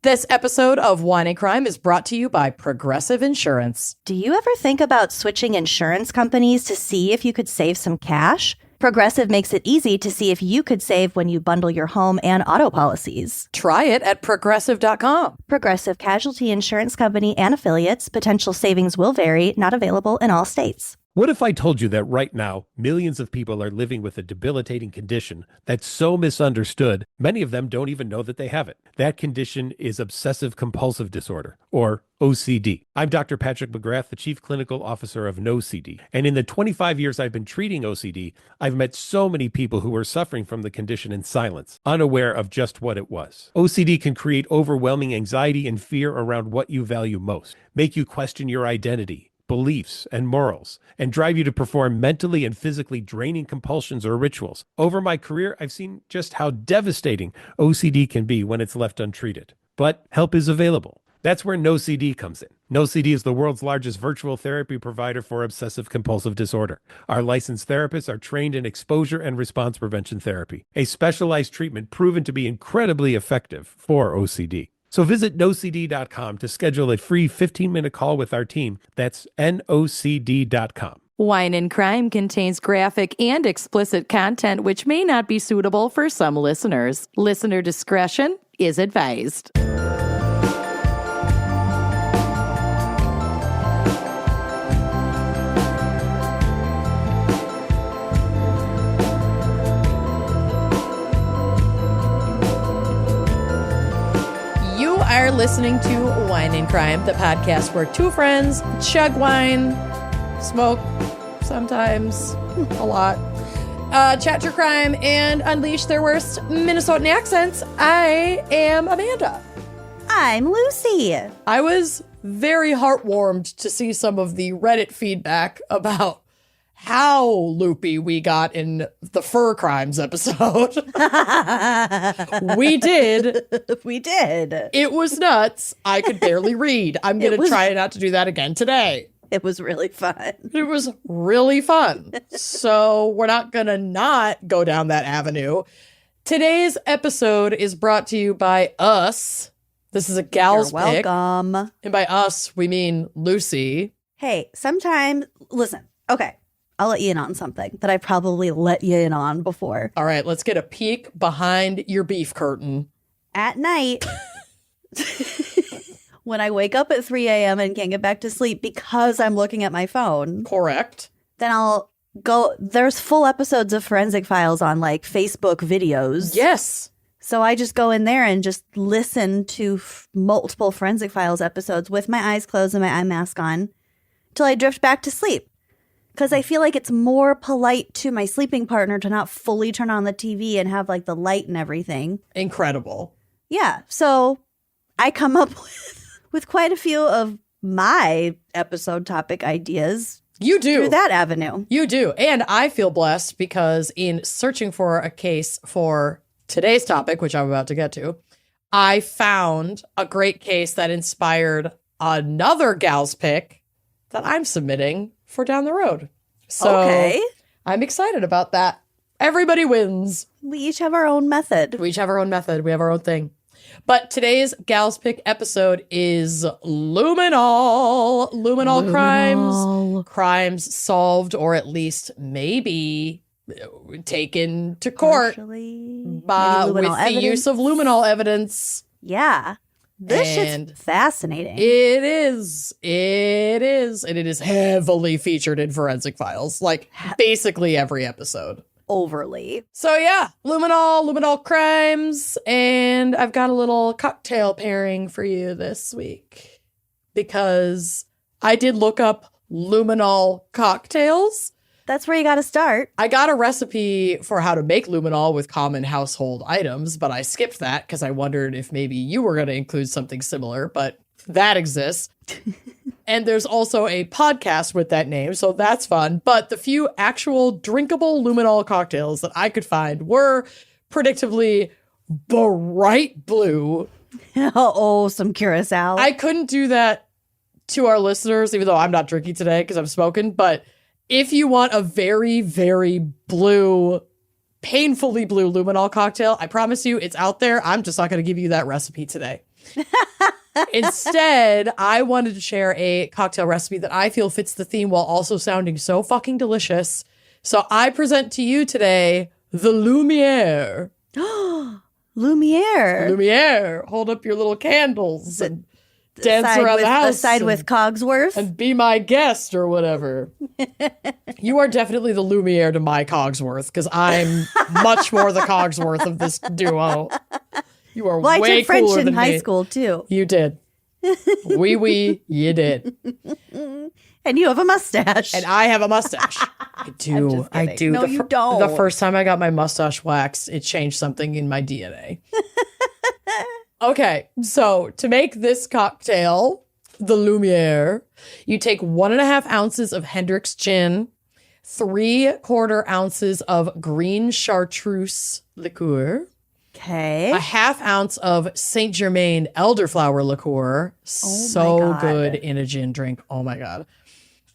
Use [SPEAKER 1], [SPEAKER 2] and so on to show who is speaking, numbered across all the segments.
[SPEAKER 1] This episode of Wine and Crime is brought to you by Progressive Insurance.
[SPEAKER 2] Do you ever think about switching insurance companies to see if you could save some cash? Progressive makes it easy to see if you could save when you bundle your home and auto policies.
[SPEAKER 1] Try it at Progressive.com.
[SPEAKER 2] Progressive Casualty Insurance Company and affiliates. Potential savings will vary. Not available in all states.
[SPEAKER 3] What if I told you that right now, millions of people are living with a debilitating condition that's so misunderstood, many of them don't even know that they have it. That condition is obsessive compulsive disorder, or OCD. I'm Dr. Patrick McGrath, the Chief Clinical Officer of NoCD. And in the 25 years I've been treating OCD, I've met so many people who were suffering from the condition in silence, unaware of just what it was. OCD can create overwhelming anxiety and fear around what you value most, make you question your identity, beliefs, and morals, and drive you to perform mentally and physically draining compulsions or rituals. Over my career, I've seen just how devastating OCD can be when it's left untreated. But help is available. That's where NoCD comes in. NoCD is the world's largest virtual therapy provider for obsessive compulsive disorder. Our licensed therapists are trained in exposure and response prevention therapy, a specialized treatment proven to be incredibly effective for OCD. So visit nocd.com to schedule a free 15-minute call with our team. That's nocd.com.
[SPEAKER 1] Wine and Crime contains graphic and explicit content which may not be suitable for some listeners. Listener discretion is advised. Are listening to Wine and Crime, the podcast where two friends chug wine, smoke sometimes, a lot, chat true crime, and unleash their worst Minnesotan accents. I am Amanda.
[SPEAKER 2] I'm Lucy.
[SPEAKER 1] I was very heartwarmed to see some of the Reddit feedback about how loopy we got in the fur crimes episode. We did.
[SPEAKER 2] We did.
[SPEAKER 1] It was nuts. I could barely read. I'm going to try not to do that again today.
[SPEAKER 2] It was really fun.
[SPEAKER 1] It was really fun. So we're not going to not go down that avenue. Today's episode is brought to you by us. This is a gal's
[SPEAKER 2] You're
[SPEAKER 1] pick.
[SPEAKER 2] welcome.
[SPEAKER 1] And by us, we mean Lucy.
[SPEAKER 2] Hey, sometimes, listen, okay. I'll let you in on something that I probably let you in on before.
[SPEAKER 1] All right, let's get a peek behind your beef curtain.
[SPEAKER 2] At night, when I wake up at 3 a.m. and can't get back to sleep because I'm looking at my phone.
[SPEAKER 1] Correct.
[SPEAKER 2] Then I'll go, there's full episodes of Forensic Files on like Facebook videos.
[SPEAKER 1] Yes.
[SPEAKER 2] So I just go in there and just listen to multiple Forensic Files episodes with my eyes closed and my eye mask on till I drift back to sleep. Because I feel like it's more polite to my sleeping partner to not fully turn on the TV and have like the light and everything.
[SPEAKER 1] Incredible.
[SPEAKER 2] Yeah. So I come up with quite a few of my episode topic ideas.
[SPEAKER 1] You do.
[SPEAKER 2] Through that avenue.
[SPEAKER 1] You do. And I feel blessed because in searching for a case for today's topic, which I'm about to get to, I found a great case that inspired another gal's pick that I'm submitting for down the road. So
[SPEAKER 2] okay.
[SPEAKER 1] I'm excited about that. Everybody wins.
[SPEAKER 2] We each have our own method.
[SPEAKER 1] We each have our own method. We have our own thing. But today's Gal's Pick episode is Luminol Crimes. Crimes solved, or at least maybe taken to court with the use of luminol evidence.
[SPEAKER 2] Yeah. This shit's fascinating.
[SPEAKER 1] It is. It is. And it is heavily featured in Forensic Files, like basically every episode.
[SPEAKER 2] Overly.
[SPEAKER 1] So yeah, Luminol Crimes. And I've got a little cocktail pairing for you this week because I did look up luminol cocktails.
[SPEAKER 2] That's where you got to start.
[SPEAKER 1] I got a recipe for how to make luminol with common household items, but I skipped that because I wondered if maybe you were going to include something similar, but that exists. And there's also a podcast with that name, so that's fun. But the few actual drinkable luminol cocktails that I could find were predictably bright blue.
[SPEAKER 2] Oh, some Curacao.
[SPEAKER 1] I couldn't do that to our listeners, even though I'm not drinking today because I'm smoking, but if you want a very, very blue, painfully blue luminol cocktail, I promise you it's out there. I'm just not going to give you that recipe today. Instead, I wanted to share a cocktail recipe that I feel fits the theme while also sounding so fucking delicious. So I present to you today the Lumière.
[SPEAKER 2] Lumière.
[SPEAKER 1] Lumière. Hold up your little candles and dance around the house.
[SPEAKER 2] Aside with Cogsworth.
[SPEAKER 1] And be my guest or whatever. You are definitely the Lumière to my Cogsworth because I'm much more the Cogsworth of this duo. You are
[SPEAKER 2] Well,
[SPEAKER 1] way
[SPEAKER 2] I took French
[SPEAKER 1] cooler
[SPEAKER 2] in
[SPEAKER 1] than
[SPEAKER 2] high
[SPEAKER 1] me.
[SPEAKER 2] school, too.
[SPEAKER 1] You did. You did.
[SPEAKER 2] And you have a mustache.
[SPEAKER 1] And I have a mustache. I do. I do.
[SPEAKER 2] No, you don't.
[SPEAKER 1] The first time I got my mustache waxed, it changed something in my DNA. Okay, so to make this cocktail, the Lumière, you take 1.5 ounces of Hendrick's gin, 3/4 ounces of green chartreuse liqueur,
[SPEAKER 2] Okay.
[SPEAKER 1] 1/2 ounce of Saint Germain elderflower liqueur. So
[SPEAKER 2] God.
[SPEAKER 1] good in a gin drink. Oh my God.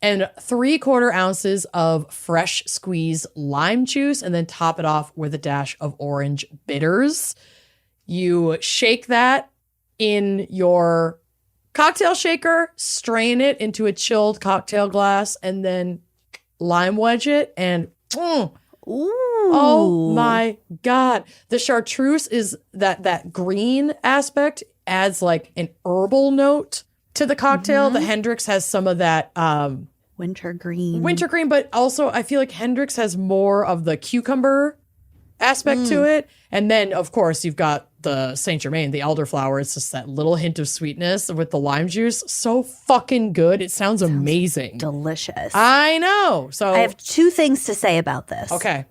[SPEAKER 1] And 3/4 ounces of fresh squeezed lime juice, and then top it off with a dash of orange bitters. You shake that in your cocktail shaker, strain it into a chilled cocktail glass, and then lime wedge it. And
[SPEAKER 2] Ooh.
[SPEAKER 1] oh my God. The chartreuse is that green aspect adds like an herbal note to the cocktail. The Hendrick's has some of that
[SPEAKER 2] Winter green.
[SPEAKER 1] but also I feel like Hendrick's has more of the cucumber aspect to it. And then, of course, you've got the Saint Germain, the elderflower. It's just that little hint of sweetness with the lime juice. So fucking good. It sounds amazing.
[SPEAKER 2] Delicious.
[SPEAKER 1] I know. So
[SPEAKER 2] I have 2 things to say about this.
[SPEAKER 1] okay.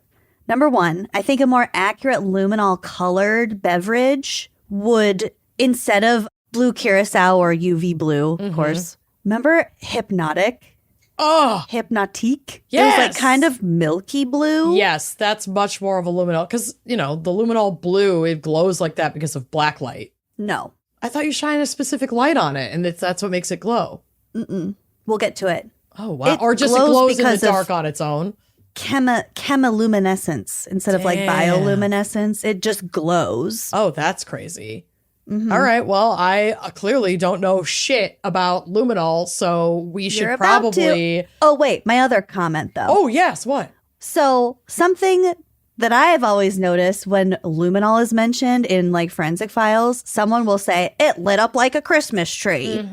[SPEAKER 2] Number 1, I think a more accurate luminol colored beverage would, instead of blue curacao or UV blue, of course, remember Hypnotic?
[SPEAKER 1] Oh,
[SPEAKER 2] Hypnotique?
[SPEAKER 1] Yes.
[SPEAKER 2] It was like kind of milky blue.
[SPEAKER 1] yes. That's much more of a luminol because, the luminol blue, it glows like that because of black light.
[SPEAKER 2] No.
[SPEAKER 1] I thought you shine a specific light on it and that's what makes it glow.
[SPEAKER 2] We'll get to it.
[SPEAKER 1] Oh, wow.
[SPEAKER 2] It
[SPEAKER 1] Or just it
[SPEAKER 2] glows
[SPEAKER 1] glows in the
[SPEAKER 2] because of
[SPEAKER 1] dark on its own.
[SPEAKER 2] Chemiluminescence instead of like
[SPEAKER 1] Damn.
[SPEAKER 2] bioluminescence. It just glows.
[SPEAKER 1] Oh, that's crazy. All right. Well, I clearly don't know shit about luminol, so we should
[SPEAKER 2] You're about
[SPEAKER 1] probably.
[SPEAKER 2] to. Oh, wait. My other comment, though.
[SPEAKER 1] Oh, yes. What?
[SPEAKER 2] So something that I have always noticed when luminol is mentioned in like forensic files, someone will say it lit up like a Christmas tree.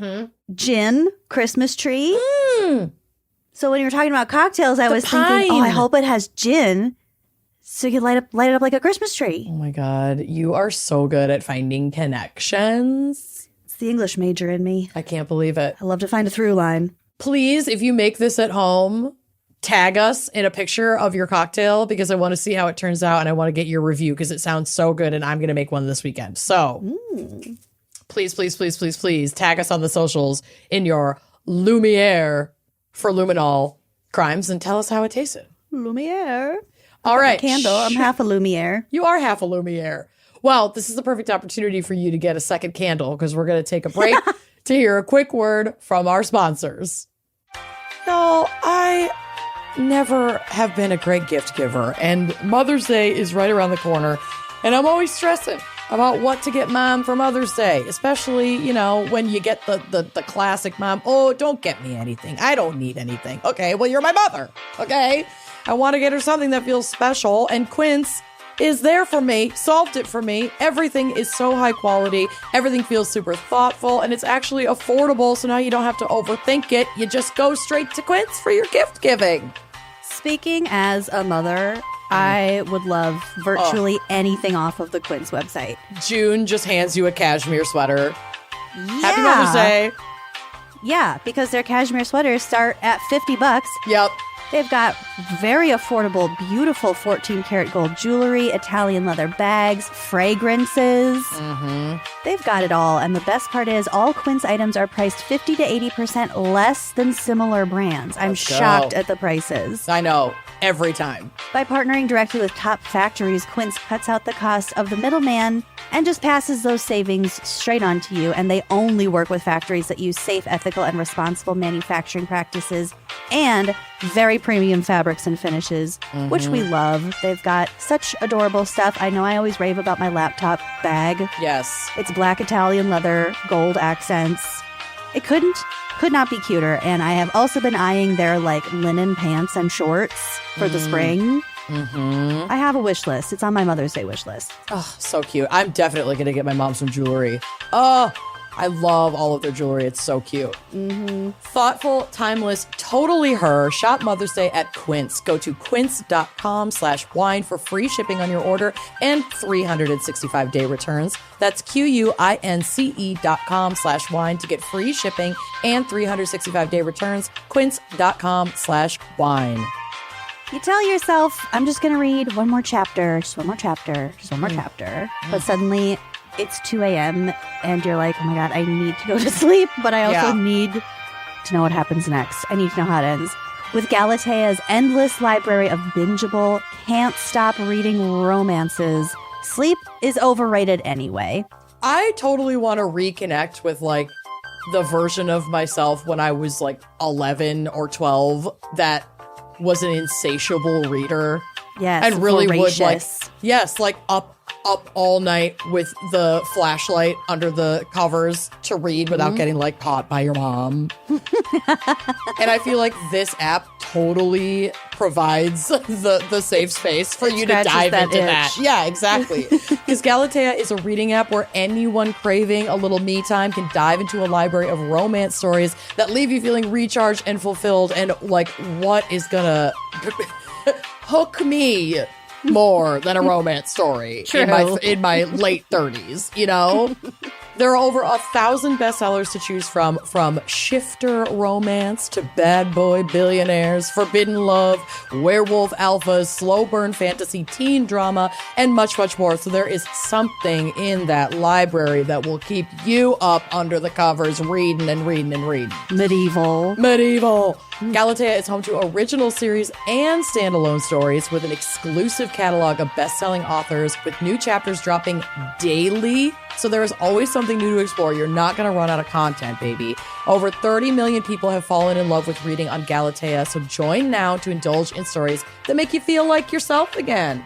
[SPEAKER 2] Gin, Christmas tree. So when you were talking about cocktails, I was thinking, oh, I
[SPEAKER 1] pine.
[SPEAKER 2] hope it has gin so you can light it up like a Christmas tree.
[SPEAKER 1] Oh my God. You are so good at finding connections.
[SPEAKER 2] It's the English major in me.
[SPEAKER 1] I can't believe it.
[SPEAKER 2] I love to find a through line.
[SPEAKER 1] Please, if you make this at home, tag us in a picture of your cocktail because I want to see how it turns out and I want to get your review because it sounds so good and I'm going to make one this weekend. So please, please, please, please, please tag us on the socials in your Lumière for Luminol Crimes and tell us how it tasted.
[SPEAKER 2] Lumière.
[SPEAKER 1] All right.
[SPEAKER 2] Candle. I'm half a Lumière.
[SPEAKER 1] You are half a Lumière. Well, this is the perfect opportunity for you to get a second candle because we're going to take a break to hear a quick word from our sponsors. No, I never have been a great gift giver, and Mother's Day is right around the corner, and I'm always stressing about what to get Mom for Mother's Day, especially, when you get the classic mom, oh, don't get me anything. I don't need anything. Okay, well, you're my mother, okay? I want to get her something that feels special, and Quince is there for me, solved it for me. Everything is so high quality. Everything feels super thoughtful, and it's actually affordable, so now you don't have to overthink it. You just go straight to Quince for your gift giving.
[SPEAKER 2] Speaking as a mother, I would love virtually anything off of the Quince website.
[SPEAKER 1] June just hands you a cashmere sweater. Happy Mother's Day.
[SPEAKER 2] Yeah, because their cashmere sweaters start at $50.
[SPEAKER 1] Yep.
[SPEAKER 2] They've got very affordable, beautiful 14-karat gold jewelry, Italian leather bags, fragrances. They've got it all. And the best part is all Quince items are priced 50 to 80% less than similar brands. I'm
[SPEAKER 1] Let's go.
[SPEAKER 2] shocked at the prices.
[SPEAKER 1] I know. Every time.
[SPEAKER 2] By partnering directly with top factories, Quince cuts out the cost of the middleman and just passes those savings straight on to you. And they only work with factories that use safe, ethical, and responsible manufacturing practices and very premium fabrics and finishes, which we love. They've got such adorable stuff. I know I always rave about my laptop bag.
[SPEAKER 1] Yes.
[SPEAKER 2] It's black Italian leather, gold accents. It could not be cuter. And I have also been eyeing their like linen pants and shorts for the spring. I have a wish list. It's on my Mother's Day wish list.
[SPEAKER 1] Oh, so cute. I'm definitely going to get my mom some jewelry. Oh, I love all of their jewelry. It's so cute. Thoughtful, timeless, totally her. Shop Mother's Day at Quince. Go to quince.com/wine for free shipping on your order and 365-day returns. That's QUINCE.com/wine to get free shipping and 365-day returns. Quince.com/wine.
[SPEAKER 2] You tell yourself, I'm just going to read one more chapter, just one more chapter, just one more chapter. But suddenly it's 2 a.m. and you're like, oh my God, I need to go to sleep, but I also need to know what happens next. I need to know how it ends. With Galatea's endless library of bingeable, can't stop reading romances, sleep is overrated anyway.
[SPEAKER 1] I totally want to reconnect with like the version of myself when I was like 11 or 12 that was an insatiable reader.
[SPEAKER 2] Yes,
[SPEAKER 1] and really
[SPEAKER 2] voracious.
[SPEAKER 1] would like, yes, like up all night with the flashlight under the covers to read without getting like caught by your mom. And I feel like this app totally provides the safe space for you to dive into that. Yeah, exactly. Because Galatea is a reading app where anyone craving a little me time can dive into a library of romance stories that leave you feeling recharged and fulfilled. And like, what is gonna hook me more than a romance story in my late 30s, you know? There are over 1,000 bestsellers to choose from shifter romance to bad boy billionaires, forbidden love, werewolf alphas, slow burn fantasy, teen drama, and much, much more. So there is something in that library that will keep you up under the covers reading and reading and reading.
[SPEAKER 2] Medieval.
[SPEAKER 1] Galatea is home to original series and standalone stories with an exclusive catalog of best-selling authors with new chapters dropping daily. So there is always something new to explore. You're not going to run out of content, baby. Over 30 million people have fallen in love with reading on Galatea, so join now to indulge in stories that make you feel like yourself again.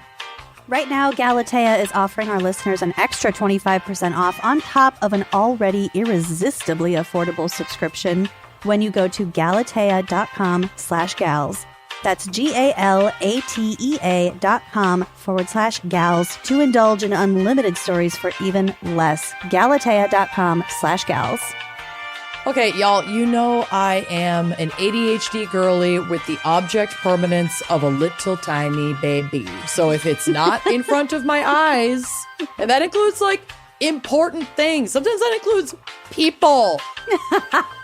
[SPEAKER 2] Right now, Galatea is offering our listeners an extra 25% off on top of an already irresistibly affordable subscription when you go to galatea.com/gals. That's GALATEA.com/gals to indulge in unlimited stories for even less. Galatea.com/gals.
[SPEAKER 1] Okay, y'all, you know I am an ADHD girly with the object permanence of a little tiny baby. So if it's not in front of my eyes, and that includes like important things. Sometimes that includes people.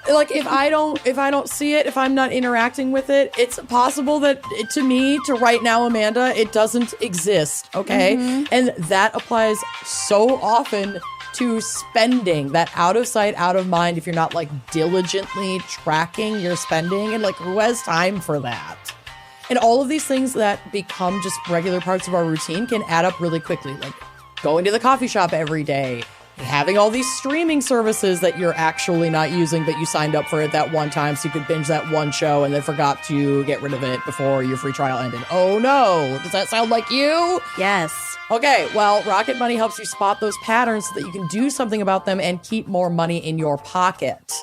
[SPEAKER 1] Like if I don't see it, if I'm not interacting with it, it's possible that to right now, Amanda, it doesn't exist. Okay. And that applies so often to spending, that out of sight, out of mind, if you're not like diligently tracking your spending, and like who has time for that? And all of these things that become just regular parts of our routine can add up really quickly. Like going to the coffee shop every day, having all these streaming services that you're actually not using, but you signed up for it that one time so you could binge that one show and then forgot to get rid of it before your free trial ended. Oh no, does that sound like you?
[SPEAKER 2] Yes.
[SPEAKER 1] Okay, well, Rocket Money helps you spot those patterns so that you can do something about them and keep more money in your pocket.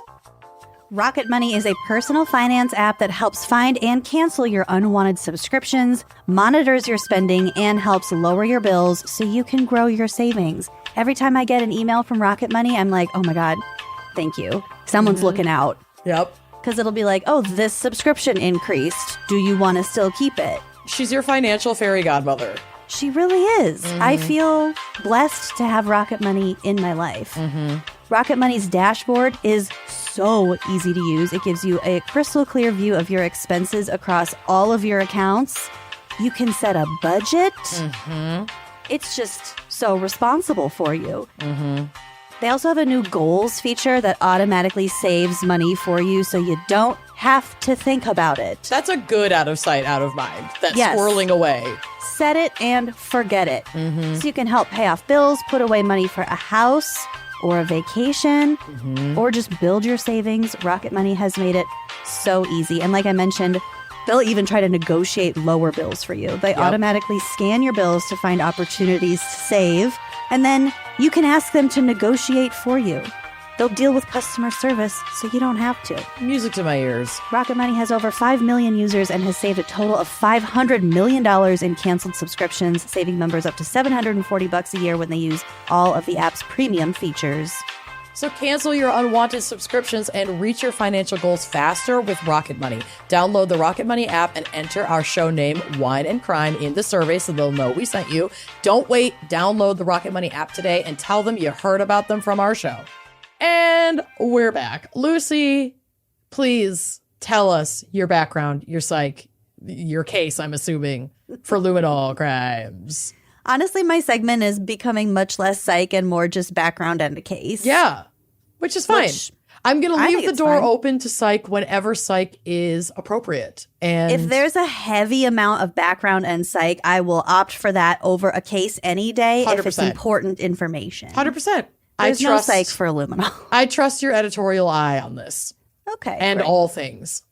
[SPEAKER 2] Rocket Money is a personal finance app that helps find and cancel your unwanted subscriptions, monitors your spending, and helps lower your bills so you can grow your savings. Every time I get an email from Rocket Money, I'm like, oh my God, thank you. Someone's looking out.
[SPEAKER 1] Yep.
[SPEAKER 2] Because it'll be like, oh, this subscription increased. Do you want to still keep it?
[SPEAKER 1] She's your financial fairy godmother.
[SPEAKER 2] She really is. I feel blessed to have Rocket Money in my life. Rocket Money's dashboard is so easy to use. It gives you a crystal clear view of your expenses across all of your accounts. You can set a budget. It's just so responsible for you. They also have a new goals feature that automatically saves money for you so you don't have to think about it.
[SPEAKER 1] That's a good out of sight, out of mind. That's swirling away.
[SPEAKER 2] Set it and forget it. So you can help pay off bills, put away money for a house, or a vacation or just build your savings, Rocket Money has made it so easy. And like I mentioned, they'll even try to negotiate lower bills for you. They automatically scan your bills to find opportunities to save, and then you can ask them to negotiate for you. They'll deal with customer service so you don't have to.
[SPEAKER 1] Music to my ears.
[SPEAKER 2] Rocket Money has over 5 million users and has saved a total of $500 million in canceled subscriptions, saving members up to $740 a year when they use all of the app's premium features.
[SPEAKER 1] So cancel your unwanted subscriptions and reach your financial goals faster with Rocket Money. Download the Rocket Money app and enter our show name, Wine and Crime, in the survey so they'll know we sent you. Don't wait. Download the Rocket Money app today and tell them you heard about them from our show. And we're back. Lucy, please tell us your background, your psych, your case, I'm assuming, for Luminol Crimes.
[SPEAKER 2] Honestly, my segment is becoming much less psych and more just background and a case.
[SPEAKER 1] Yeah, which is fine. I'm going to leave the door
[SPEAKER 2] fine.
[SPEAKER 1] open to psych whenever psych is appropriate. And
[SPEAKER 2] if there's a heavy amount of background and psych, I will opt for that over a case any day
[SPEAKER 1] 100%.
[SPEAKER 2] If it's important information.
[SPEAKER 1] 100%.
[SPEAKER 2] There's no psych for Luminol.
[SPEAKER 1] I trust your editorial eye on this.
[SPEAKER 2] Okay.
[SPEAKER 1] And
[SPEAKER 2] great.
[SPEAKER 1] all things.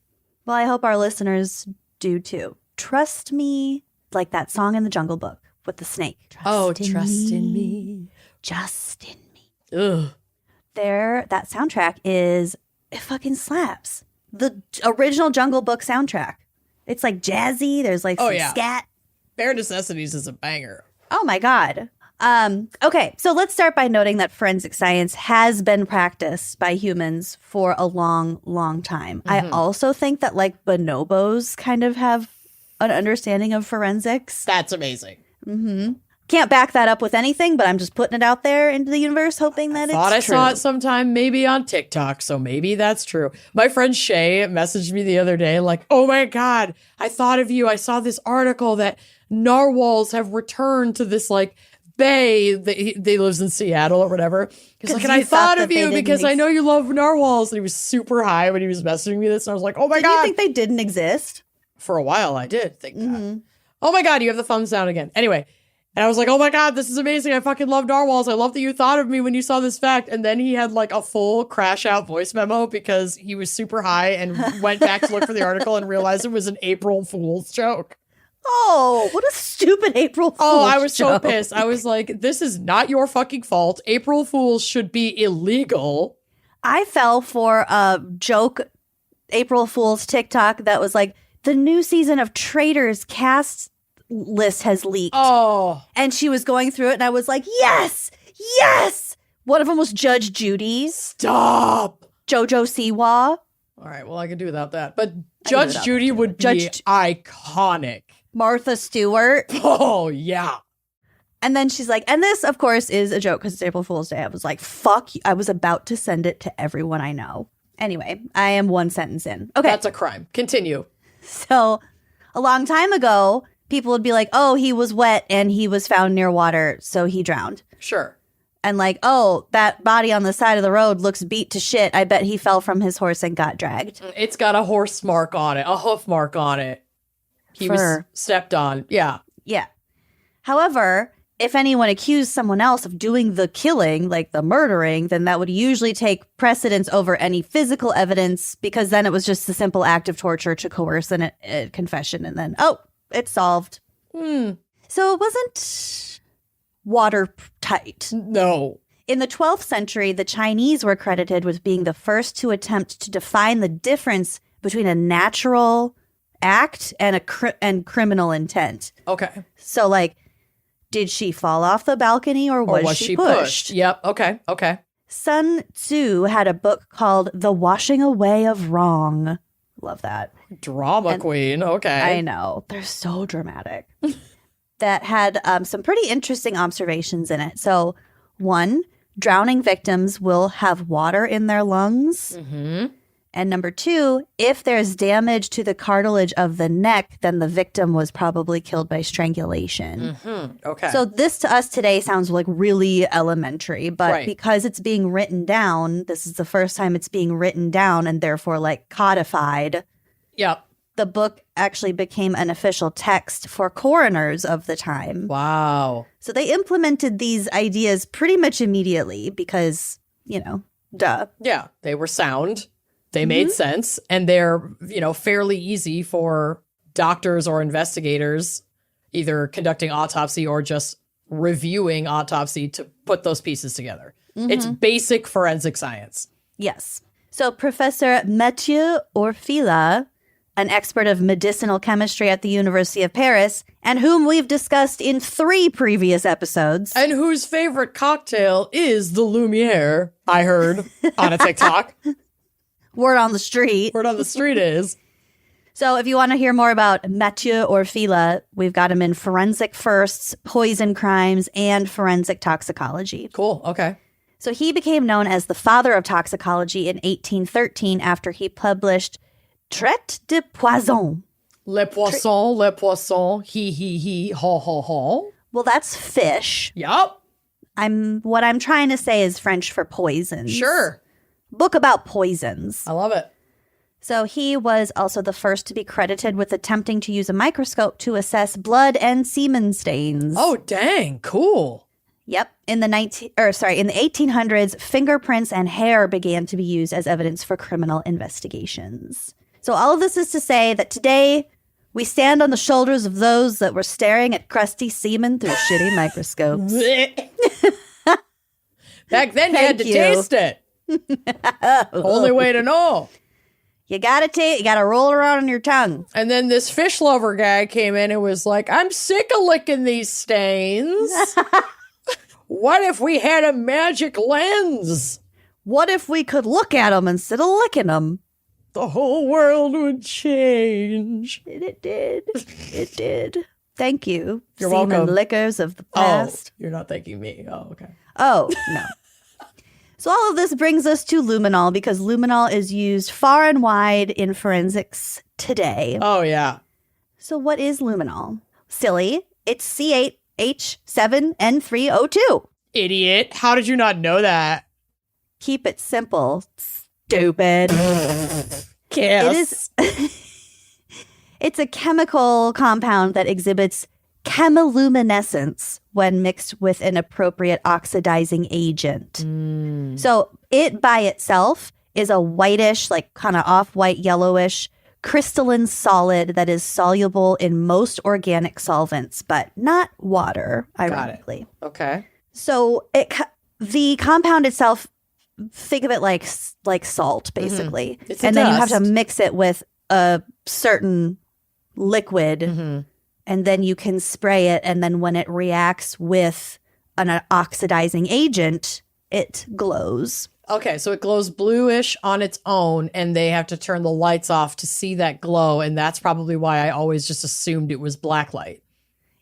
[SPEAKER 2] Well, I hope our listeners do too. Trust me, like that song in the Jungle Book with the snake.
[SPEAKER 1] Trust in me.
[SPEAKER 2] Just in me.
[SPEAKER 1] Ugh.
[SPEAKER 2] That soundtrack it fucking slaps. The original Jungle Book soundtrack. It's like jazzy. There's like some scat.
[SPEAKER 1] Bare Necessities is a banger.
[SPEAKER 2] Oh my God. Okay, so let's start by noting that forensic science has been practiced by humans for a long, long time. I also think that like bonobos kind of have an understanding of forensics.
[SPEAKER 1] That's amazing.
[SPEAKER 2] Can't back that up with anything, but I'm just putting it out there into the universe, hoping that it's true.
[SPEAKER 1] I saw it sometime maybe on TikTok, so maybe that's true. My friend Shay messaged me the other day like, oh my God, I thought of you. I saw this article that narwhals have returned to this like bay. They lives in Seattle or whatever. He's like, and I thought of you because I know you love narwhals. And he was super high when he was messaging me this. And I was like, oh my God.
[SPEAKER 2] Did you think they didn't exist?
[SPEAKER 1] For a while, I did think that. Oh my God, you have the thumbs down again. Anyway. And I was like, oh my God, this is amazing. I fucking love narwhals. I love that you thought of me when you saw this fact. And then he had like a full crash out voice memo because he was super high and went back to look for the article and realized it was an April Fool's joke.
[SPEAKER 2] Oh, what a stupid April Fool's
[SPEAKER 1] Oh, I was
[SPEAKER 2] joke.
[SPEAKER 1] so pissed. I was like, this is not your fucking fault. April Fools should be illegal.
[SPEAKER 2] I fell for a joke April Fool's TikTok that was like, the new season of Traitors cast list has leaked.
[SPEAKER 1] Oh.
[SPEAKER 2] And she was going through it and I was like, yes, yes. One of them was Judge Judy.
[SPEAKER 1] Stop.
[SPEAKER 2] Jojo Siwa.
[SPEAKER 1] All right, well, I can do without that. But Judge Judy would be iconic.
[SPEAKER 2] Martha Stewart.
[SPEAKER 1] Oh, yeah.
[SPEAKER 2] And then she's like, and this, of course, is a joke because it's April Fool's Day. I was like, fuck you. I was about to send it to everyone I know. Anyway, I am one sentence in. Okay.
[SPEAKER 1] That's a crime. Continue.
[SPEAKER 2] So a long time ago, people would be like, oh, he was wet and he was found near water, so he drowned.
[SPEAKER 1] Sure.
[SPEAKER 2] And like, oh, that body on the side of the road looks beat to shit. I bet he fell from his horse and got dragged.
[SPEAKER 1] It's got a horse mark on it, a hoof mark on it. He was stepped on. Yeah.
[SPEAKER 2] Yeah. However, if anyone accused someone else of doing the killing, like the murdering, then that would usually take precedence over any physical evidence because then it was just a simple act of torture to coerce a confession. And then, oh, it's solved. So it wasn't watertight.
[SPEAKER 1] No.
[SPEAKER 2] In the 12th century, the Chinese were credited with being the first to attempt to define the difference between a natural act and criminal intent.
[SPEAKER 1] Okay.
[SPEAKER 2] So, like, did she fall off the balcony or was she pushed?
[SPEAKER 1] Yep. Okay.
[SPEAKER 2] Sun Tzu had a book called The Washing Away of Wrong. Love that.
[SPEAKER 1] Drama queen. Okay.
[SPEAKER 2] I know. They're so dramatic. That had some pretty interesting observations in it. So, one, drowning victims will have water in their lungs. And number two, if there's damage to the cartilage of the neck, then the victim was probably killed by strangulation.
[SPEAKER 1] Okay.
[SPEAKER 2] So this to us today sounds like really elementary, but because it's being written down, this is the first time it's being written down and therefore like codified.
[SPEAKER 1] Yep.
[SPEAKER 2] The book actually became an official text for coroners of the time.
[SPEAKER 1] Wow.
[SPEAKER 2] So they implemented these ideas pretty much immediately because, duh.
[SPEAKER 1] Yeah, they were sound. They made sense. And they're, fairly easy for doctors or investigators, either conducting autopsy or just reviewing autopsy, to put those pieces together. It's basic forensic science.
[SPEAKER 2] Yes. So Professor Mathieu Orfila, an expert of medicinal chemistry at the University of Paris, and whom we've discussed in 3 previous episodes.
[SPEAKER 1] And whose favorite cocktail is the Lumière, I heard on a TikTok.
[SPEAKER 2] Word on the street.
[SPEAKER 1] Word on the street is.
[SPEAKER 2] So if you want to hear more about Mathieu Orfila, we've got him in Forensic Firsts, Poison Crimes, and Forensic Toxicology.
[SPEAKER 1] Cool. Okay.
[SPEAKER 2] So he became known as the father of toxicology in 1813 after he published Traite de Poison.
[SPEAKER 1] Le poisson, he, ha, ha, ha.
[SPEAKER 2] Well, that's fish.
[SPEAKER 1] Yup.
[SPEAKER 2] What I'm trying to say is French for poisons.
[SPEAKER 1] Sure.
[SPEAKER 2] Book about poisons.
[SPEAKER 1] I love it.
[SPEAKER 2] So he was also the first to be credited with attempting to use a microscope to assess blood and semen stains.
[SPEAKER 1] Oh, dang. Cool.
[SPEAKER 2] Yep. In the 1800s, fingerprints and hair began to be used as evidence for criminal investigations. So all of this is to say that today we stand on the shoulders of those that were staring at crusty semen through shitty microscopes.
[SPEAKER 1] Back then you had to taste it. Only way to know.
[SPEAKER 2] You gotta roll it around on your tongue.
[SPEAKER 1] And then this fish lover guy came in and was like, I'm sick of licking these stains. What if we had a magic lens?
[SPEAKER 2] What if we could look at them instead of licking them?
[SPEAKER 1] The whole world would change.
[SPEAKER 2] And it did. It did. Thank you.
[SPEAKER 1] You're
[SPEAKER 2] semen
[SPEAKER 1] welcome.
[SPEAKER 2] lickers of the past.
[SPEAKER 1] Oh, you're not thanking me. Oh, okay.
[SPEAKER 2] Oh, no. So all of this brings us to luminol, because luminol is used far and wide in forensics today.
[SPEAKER 1] Oh, yeah.
[SPEAKER 2] So what is luminol? Silly. It's C8H7N3O2.
[SPEAKER 1] Idiot. How did you not know that?
[SPEAKER 2] Keep it simple, stupid.
[SPEAKER 1] Kiss.
[SPEAKER 2] It's a chemical compound that exhibits chemiluminescence when mixed with an appropriate oxidizing agent. So it by itself is a whitish, like kind of off-white yellowish crystalline solid that is soluble in most organic solvents, but not water, ironically.
[SPEAKER 1] Okay.
[SPEAKER 2] So the compound itself, think of it like salt, basically.
[SPEAKER 1] It's a
[SPEAKER 2] and then you have
[SPEAKER 1] dust.
[SPEAKER 2] to mix it with a certain liquid, and then you can spray it. And then when it reacts with an oxidizing agent, it glows.
[SPEAKER 1] Okay, so it glows bluish on its own, and they have to turn the lights off to see that glow, and that's probably why I always just assumed it was black light.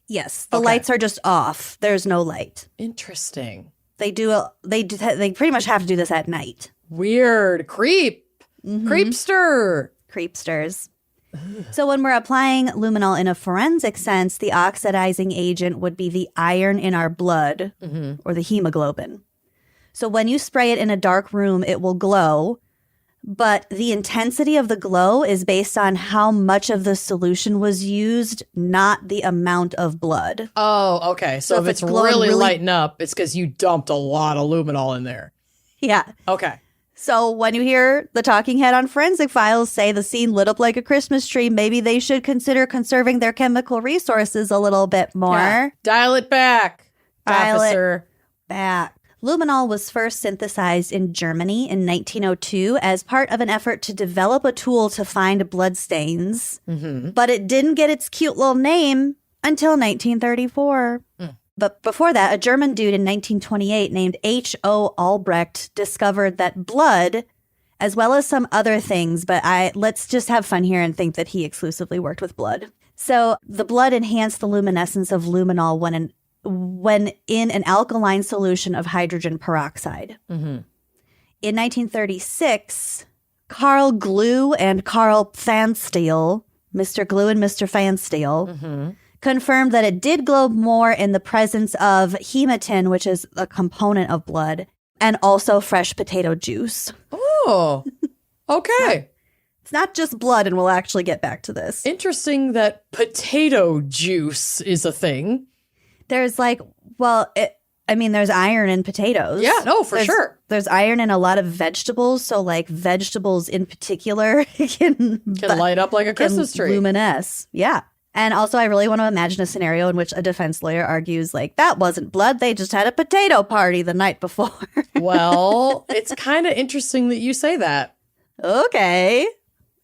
[SPEAKER 2] Yes, the
[SPEAKER 1] Okay.
[SPEAKER 2] lights are just off. There's no light.
[SPEAKER 1] Interesting.
[SPEAKER 2] They pretty much have to do this at night.
[SPEAKER 1] Weird. Creepster.
[SPEAKER 2] Creepsters. So when we're applying luminol in a forensic sense, the oxidizing agent would be the iron in our blood or the hemoglobin. So when you spray it in a dark room, it will glow, but the intensity of the glow is based on how much of the solution was used, not the amount of blood.
[SPEAKER 1] Oh, okay. So if it's
[SPEAKER 2] glowing
[SPEAKER 1] really lighting up, it's because you dumped a lot of luminol in there.
[SPEAKER 2] Yeah.
[SPEAKER 1] Okay.
[SPEAKER 2] So when you hear the talking head on Forensic Files say the scene lit up like a Christmas tree, maybe they should consider conserving their chemical resources a little bit more.
[SPEAKER 1] Yeah. Dial it back, officer.
[SPEAKER 2] Back. Luminol was first synthesized in Germany in 1902 as part of an effort to develop a tool to find bloodstains, but it didn't get its cute little name until 1934. But before that, a German dude in 1928 named H.O. Albrecht discovered that blood, as well as some other things, but let's just have fun here and think that he exclusively worked with blood. So the blood enhanced the luminescence of luminol when in an alkaline solution of hydrogen peroxide. In 1936, Carl Glue and Carl Pfanstiehl, Mr. Glue and Mr. Pfanstiehl, confirmed that it did glow more in the presence of hematin, which is a component of blood, and also fresh potato juice.
[SPEAKER 1] Oh, okay.
[SPEAKER 2] It's not just blood, and we'll actually get back to this.
[SPEAKER 1] Interesting that potato juice is a thing.
[SPEAKER 2] There's like, there's iron in potatoes.
[SPEAKER 1] Yeah, no, for sure.
[SPEAKER 2] There's iron in a lot of vegetables. So like vegetables in particular can
[SPEAKER 1] light up like a Christmas tree.
[SPEAKER 2] Luminesce. Yeah. And also I really want to imagine a scenario in which a defense lawyer argues like, that wasn't blood. They just had a potato party the night before.
[SPEAKER 1] Well, it's kind of interesting that you say that.
[SPEAKER 2] Okay.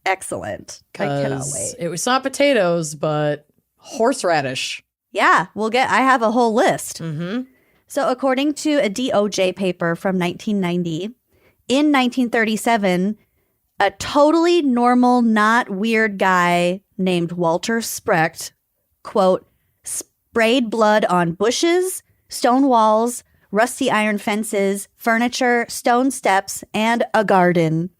[SPEAKER 2] Excellent. I cannot wait.
[SPEAKER 1] It was not potatoes, but horseradish.
[SPEAKER 2] Yeah, I have a whole list.
[SPEAKER 1] Mm-hmm.
[SPEAKER 2] So according to a DOJ paper from 1990, in 1937, a totally normal, not weird guy named Walter Sprecht, quote, sprayed blood on bushes, stone walls, rusty iron fences, furniture, stone steps, and a garden.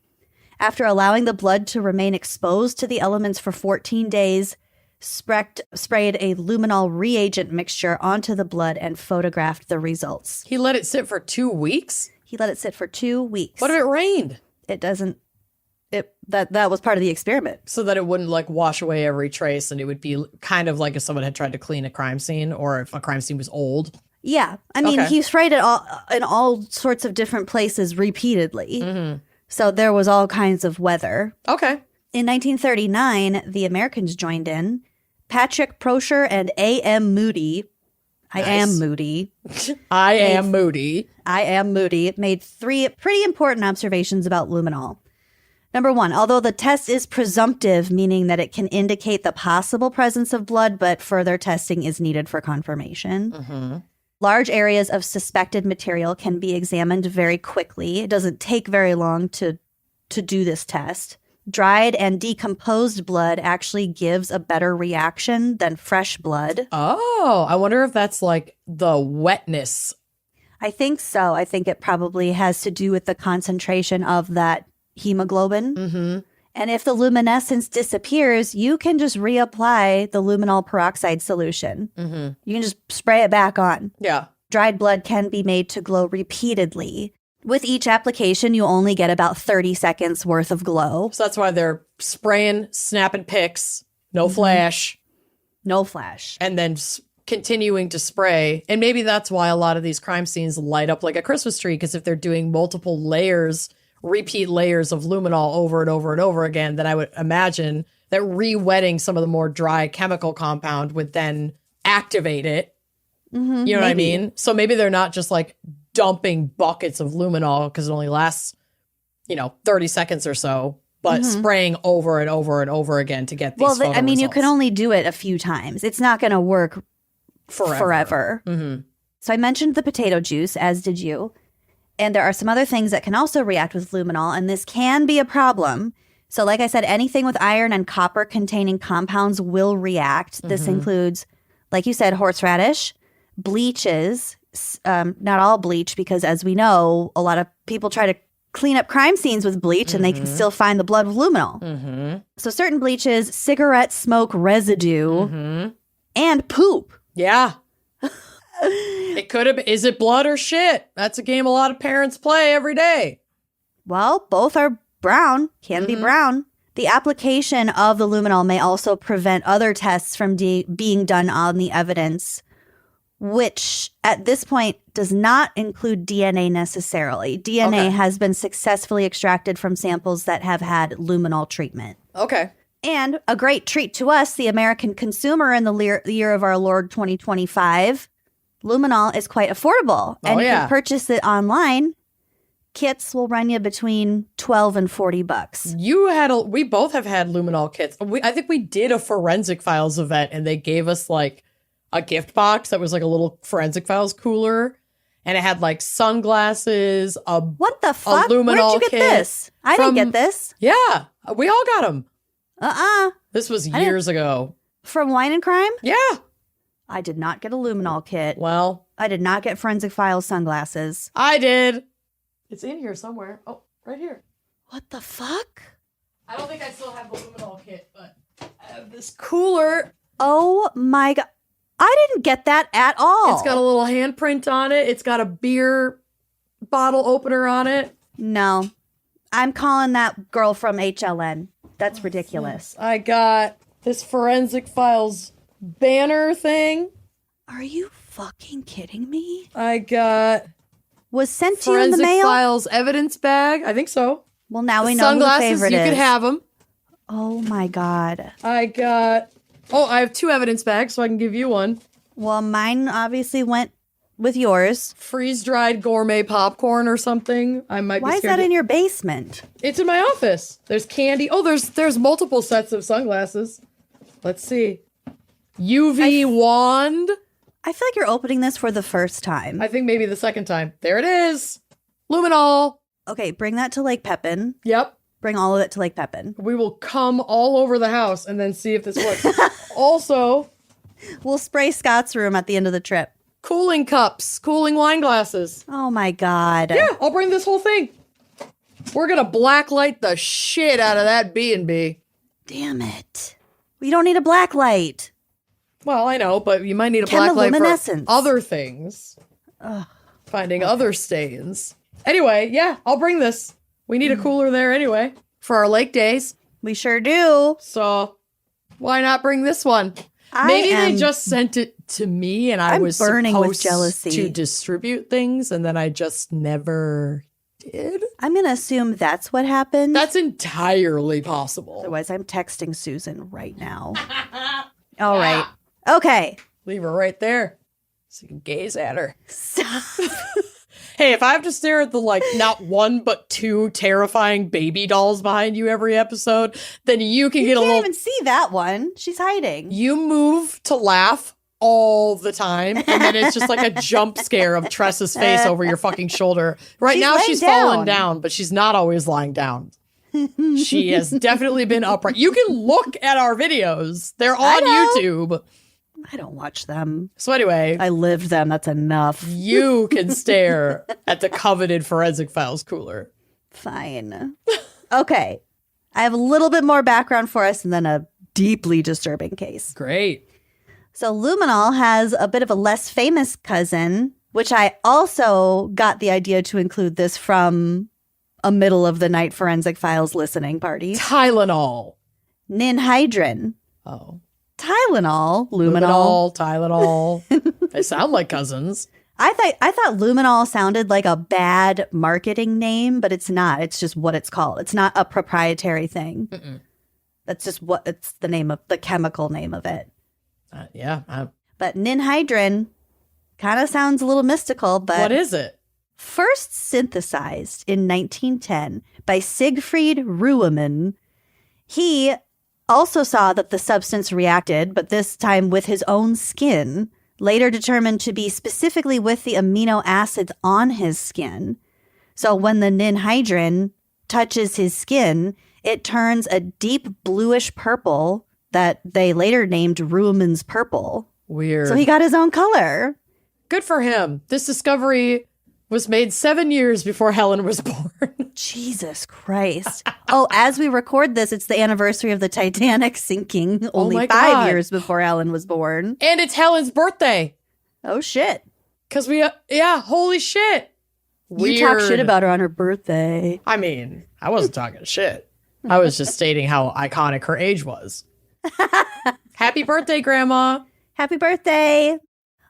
[SPEAKER 2] After allowing the blood to remain exposed to the elements for 14 days, Sprecht sprayed a luminol reagent mixture onto the blood and photographed the results.
[SPEAKER 1] He let it sit for 2 weeks?
[SPEAKER 2] He let it sit for 2 weeks.
[SPEAKER 1] What if it rained?
[SPEAKER 2] It doesn't. That was part of the experiment.
[SPEAKER 1] So that it wouldn't like wash away every trace, and it would be kind of like if someone had tried to clean a crime scene, or if a crime scene was old.
[SPEAKER 2] Yeah. I mean,
[SPEAKER 1] Okay.
[SPEAKER 2] he sprayed it in all sorts of different places repeatedly.
[SPEAKER 1] Mm-hmm.
[SPEAKER 2] So there was all kinds of weather.
[SPEAKER 1] Okay.
[SPEAKER 2] In 1939, the Americans joined in. Patrick Prosher and A.M. Moody. I am Moody.
[SPEAKER 1] I am Moody.
[SPEAKER 2] Made 3 pretty important observations about luminol. Number 1, although the test is presumptive, meaning that it can indicate the possible presence of blood, but further testing is needed for confirmation.
[SPEAKER 1] Mm-hmm.
[SPEAKER 2] Large areas of suspected material can be examined very quickly. It doesn't take very long to do this test. Dried and decomposed blood actually gives a better reaction than fresh blood.
[SPEAKER 1] Oh, I wonder if that's like the wetness.
[SPEAKER 2] I think so. I think it probably has to do with the concentration of that hemoglobin.
[SPEAKER 1] Mm-hmm.
[SPEAKER 2] And if the luminescence disappears, you can just reapply the luminol peroxide solution.
[SPEAKER 1] Mm-hmm.
[SPEAKER 2] You can just spray it back on.
[SPEAKER 1] Yeah.
[SPEAKER 2] Dried blood can be made to glow repeatedly. With each application, you only get about 30 seconds worth of glow.
[SPEAKER 1] So that's why they're spraying, snapping pics, no flash.
[SPEAKER 2] No flash.
[SPEAKER 1] And then continuing to spray. And maybe that's why a lot of these crime scenes light up like a Christmas tree, because if they're doing multiple layers, repeat layers of luminol over and over and over again, then I would imagine that re-wetting some of the more dry chemical compound would then activate it.
[SPEAKER 2] Mm-hmm,
[SPEAKER 1] you know what I mean? So maybe they're not just like dumping buckets of luminol because it only lasts, 30 seconds or so, but spraying over and over and over again to get these photo results.
[SPEAKER 2] you can only do it a few times. It's not going to work forever.
[SPEAKER 1] Mm-hmm.
[SPEAKER 2] So I mentioned the potato juice, as did you. And there are some other things that can also react with luminol, and this can be a problem. So like I said, anything with iron and copper containing compounds will react. This includes, like you said, horseradish, bleaches, not all bleach, because as we know, a lot of people try to clean up crime scenes with bleach and they can still find the blood with luminol.
[SPEAKER 1] Mm-hmm.
[SPEAKER 2] So certain bleaches, cigarette smoke residue, and poop.
[SPEAKER 1] Yeah. It could have. Is it blood or shit? That's a game a lot of parents play every day.
[SPEAKER 2] Well, both are brown, can be brown. The application of the luminol may also prevent other tests from being done on the evidence, which at this point does not include DNA necessarily. DNA has been successfully extracted from samples that have had luminol treatment.
[SPEAKER 1] Okay.
[SPEAKER 2] And a great treat to us, the American consumer in the year of our Lord 2025, luminol is quite affordable. And you can purchase it online. Kits will run you between $12 and $40.
[SPEAKER 1] We both have had luminol kits. I think we did a Forensic Files event and they gave us like a gift box that was like a little Forensic Files cooler. And it had like sunglasses,
[SPEAKER 2] what the fuck?
[SPEAKER 1] A luminol
[SPEAKER 2] Where'd you get this? I didn't get this.
[SPEAKER 1] Yeah, we all got them.
[SPEAKER 2] Uh-uh.
[SPEAKER 1] This was years ago.
[SPEAKER 2] From Wine and Crime?
[SPEAKER 1] Yeah.
[SPEAKER 2] I did not get a luminol kit.
[SPEAKER 1] Well,
[SPEAKER 2] I did not get Forensic Files sunglasses.
[SPEAKER 1] I did. It's in here somewhere. Oh, right here.
[SPEAKER 2] What the fuck?
[SPEAKER 1] I don't think I still have the luminol kit, but I have this cooler.
[SPEAKER 2] Oh my God. I didn't get that at all.
[SPEAKER 1] It's got a little handprint on it. It's got a beer bottle opener on it.
[SPEAKER 2] No. I'm calling that girl from HLN. That's ridiculous.
[SPEAKER 1] I got this Forensic Files banner thing.
[SPEAKER 2] Are you fucking kidding me?
[SPEAKER 1] I got
[SPEAKER 2] Was sent to you in the
[SPEAKER 1] Forensic
[SPEAKER 2] mail?
[SPEAKER 1] Files evidence bag. I think so.
[SPEAKER 2] Well, now we
[SPEAKER 1] The
[SPEAKER 2] know who the
[SPEAKER 1] sunglasses,
[SPEAKER 2] favorite
[SPEAKER 1] you
[SPEAKER 2] is.
[SPEAKER 1] could have them.
[SPEAKER 2] Oh my God.
[SPEAKER 1] I got... Oh, I have 2 evidence bags, so I can give you one.
[SPEAKER 2] Well, mine obviously went with yours.
[SPEAKER 1] Freeze-dried gourmet popcorn or something. I might
[SPEAKER 2] Why
[SPEAKER 1] be
[SPEAKER 2] is
[SPEAKER 1] scared
[SPEAKER 2] that in your basement?
[SPEAKER 1] It's in my office. There's candy. Oh, there's multiple sets of sunglasses. Let's see. UV wand.
[SPEAKER 2] I feel like you're opening this for the first time.
[SPEAKER 1] I think maybe the second time. There it is. Luminol.
[SPEAKER 2] Okay, bring that to Lake Pepin.
[SPEAKER 1] Yep.
[SPEAKER 2] Bring all of it to Lake Pepin.
[SPEAKER 1] We will come all over the house and then see if this works. Also,
[SPEAKER 2] We'll spray Scott's room at the end of the trip.
[SPEAKER 1] cooling cups, cooling wine glasses.
[SPEAKER 2] Oh my God.
[SPEAKER 1] Yeah, I'll bring this whole thing. We're going to blacklight the shit out of that B&B.
[SPEAKER 2] Damn it. We don't need a black light.
[SPEAKER 1] Well, I know, but you might need a blacklight for
[SPEAKER 2] Chemiluminescent.
[SPEAKER 1] other things. Finding other stains. Anyway, yeah, I'll bring this. We need a cooler there anyway for our lake days.
[SPEAKER 2] We sure do.
[SPEAKER 1] So why not bring this one? Maybe they just sent it to me and I
[SPEAKER 2] I'm
[SPEAKER 1] was
[SPEAKER 2] burning with
[SPEAKER 1] supposed
[SPEAKER 2] jealousy.
[SPEAKER 1] to distribute things and then I just never did.
[SPEAKER 2] I'm going to assume that's what happened.
[SPEAKER 1] That's entirely possible.
[SPEAKER 2] Otherwise, I'm texting Susan right now. All right. Okay.
[SPEAKER 1] Leave her right there so you can gaze at her.
[SPEAKER 2] Stop.
[SPEAKER 1] Hey, if I have to stare at the, like, not 1 but 2 terrifying baby dolls behind you every episode, then you can get
[SPEAKER 2] You
[SPEAKER 1] a
[SPEAKER 2] can't
[SPEAKER 1] little...
[SPEAKER 2] even see that one. She's hiding.
[SPEAKER 1] You move to laugh all the time, and then it's just like a jump scare of Tressa's face over your fucking shoulder. Right
[SPEAKER 2] She's
[SPEAKER 1] now,
[SPEAKER 2] laying
[SPEAKER 1] she's
[SPEAKER 2] down.
[SPEAKER 1] fallen down, but she's not always lying down. She has definitely been upright. You can look at our videos. They're on YouTube.
[SPEAKER 2] I don't watch them.
[SPEAKER 1] So anyway,
[SPEAKER 2] I lived them. That's enough.
[SPEAKER 1] you can stare at the coveted Forensic Files cooler.
[SPEAKER 2] Fine. Okay. I have a little bit more background for us and then a deeply disturbing case.
[SPEAKER 1] Great.
[SPEAKER 2] So Luminol has a bit of a less famous cousin, which I also got the idea to include this from a middle of the night Forensic Files listening party.
[SPEAKER 1] Tylenol.
[SPEAKER 2] Ninhydrin.
[SPEAKER 1] Oh.
[SPEAKER 2] Tylenol. Luminol.
[SPEAKER 1] Tylenol. They sound like cousins.
[SPEAKER 2] I thought Luminol sounded like a bad marketing name, but it's not. It's just what it's called. It's not a proprietary thing.
[SPEAKER 1] Mm-mm.
[SPEAKER 2] That's just what it's the name of the chemical name of it. But ninhydrin kind of sounds a little mystical, but
[SPEAKER 1] what is it?
[SPEAKER 2] first synthesized in 1910 by Siegfried Ruemann. He also saw that the substance reacted, but this time with his own skin, later determined to be specifically with the amino acids on his skin. So when the ninhydrin touches his skin, it turns a deep bluish purple that they later named Ruemann's purple.
[SPEAKER 1] Weird.
[SPEAKER 2] So he got his own color.
[SPEAKER 1] Good for him. This discovery was made 7 years before Helen was born.
[SPEAKER 2] Jesus Christ. Oh, as we record this, it's the anniversary of the Titanic sinking, only
[SPEAKER 1] my
[SPEAKER 2] 5
[SPEAKER 1] God.
[SPEAKER 2] years before Helen was born.
[SPEAKER 1] And it's Helen's birthday.
[SPEAKER 2] Oh, shit.
[SPEAKER 1] Because holy shit.
[SPEAKER 2] You talk
[SPEAKER 1] Weird.
[SPEAKER 2] shit about her on her birthday.
[SPEAKER 1] I mean, I wasn't talking shit. I was just stating how iconic her age was. Happy birthday, Grandma.
[SPEAKER 2] Happy birthday.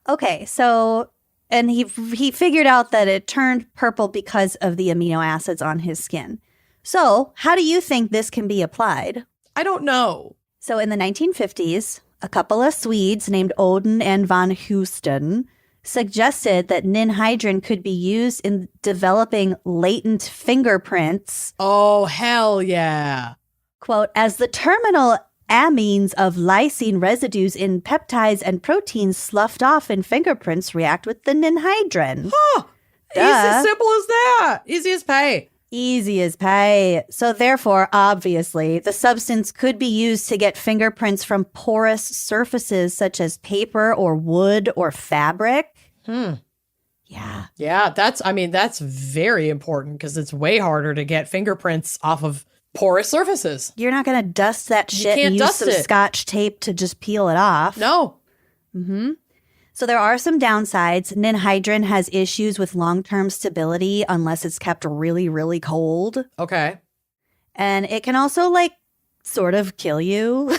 [SPEAKER 2] Okay, so, and he figured out that it turned purple because of the amino acids on his skin. So, how do you think this can be applied?
[SPEAKER 1] I don't know.
[SPEAKER 2] So, in the 1950s, a couple of Swedes named Odin and von Houston suggested that ninhydrin could be used in developing latent fingerprints,
[SPEAKER 1] Oh, hell yeah.
[SPEAKER 2] quote, as the terminal amines of lysine residues in peptides and proteins sloughed off in fingerprints react with the ninhydrin.
[SPEAKER 1] Huh.
[SPEAKER 2] Duh.
[SPEAKER 1] It's as simple as that. Easy as pay.
[SPEAKER 2] Easy as pie. So therefore, obviously, the substance could be used to get fingerprints from porous surfaces such as paper or wood or fabric. Yeah.
[SPEAKER 1] Yeah, that's very important because it's way harder to get fingerprints off of porous surfaces.
[SPEAKER 2] You're not going to dust that
[SPEAKER 1] You
[SPEAKER 2] shit
[SPEAKER 1] can't
[SPEAKER 2] and use
[SPEAKER 1] dust
[SPEAKER 2] some
[SPEAKER 1] it.
[SPEAKER 2] Scotch tape to just peel it off.
[SPEAKER 1] No.
[SPEAKER 2] So there are some downsides. Ninhydrin has issues with long-term stability unless it's kept really, really cold.
[SPEAKER 1] Okay.
[SPEAKER 2] And it can also sort of kill you.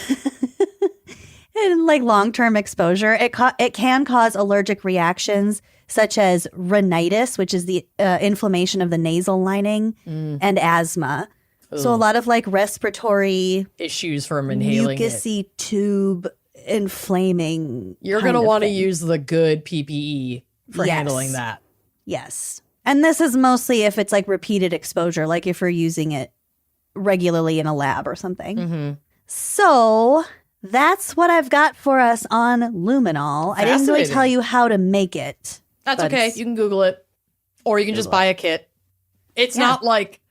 [SPEAKER 2] And like long-term exposure, it can cause allergic reactions such as rhinitis, which is the inflammation of the nasal lining, and asthma. Ugh. So a lot of like respiratory
[SPEAKER 1] issues from inhaling
[SPEAKER 2] mucousy tube inflaming.
[SPEAKER 1] You're going to want to use the good PPE for handling that.
[SPEAKER 2] Yes. And this is mostly if it's like repeated exposure, like if you're using it regularly in a lab or something. Mm-hmm. So that's what I've got for us on luminol. I didn't really tell you how to make it.
[SPEAKER 1] That's okay. You can Google it. Or you can just buy a kit. It's not like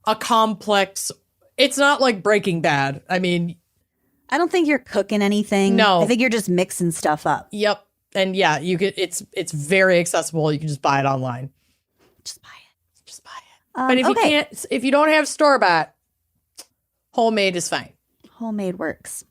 [SPEAKER 1] a complex... It's not like Breaking Bad. I mean...
[SPEAKER 2] I don't think you're cooking anything.
[SPEAKER 1] No.
[SPEAKER 2] I think you're just mixing stuff up.
[SPEAKER 1] Yep. And yeah, you could. It's very accessible. You can just buy it online.
[SPEAKER 2] Just buy it.
[SPEAKER 1] Just buy it. But if you don't have store-bought, homemade is fine.
[SPEAKER 2] Homemade works.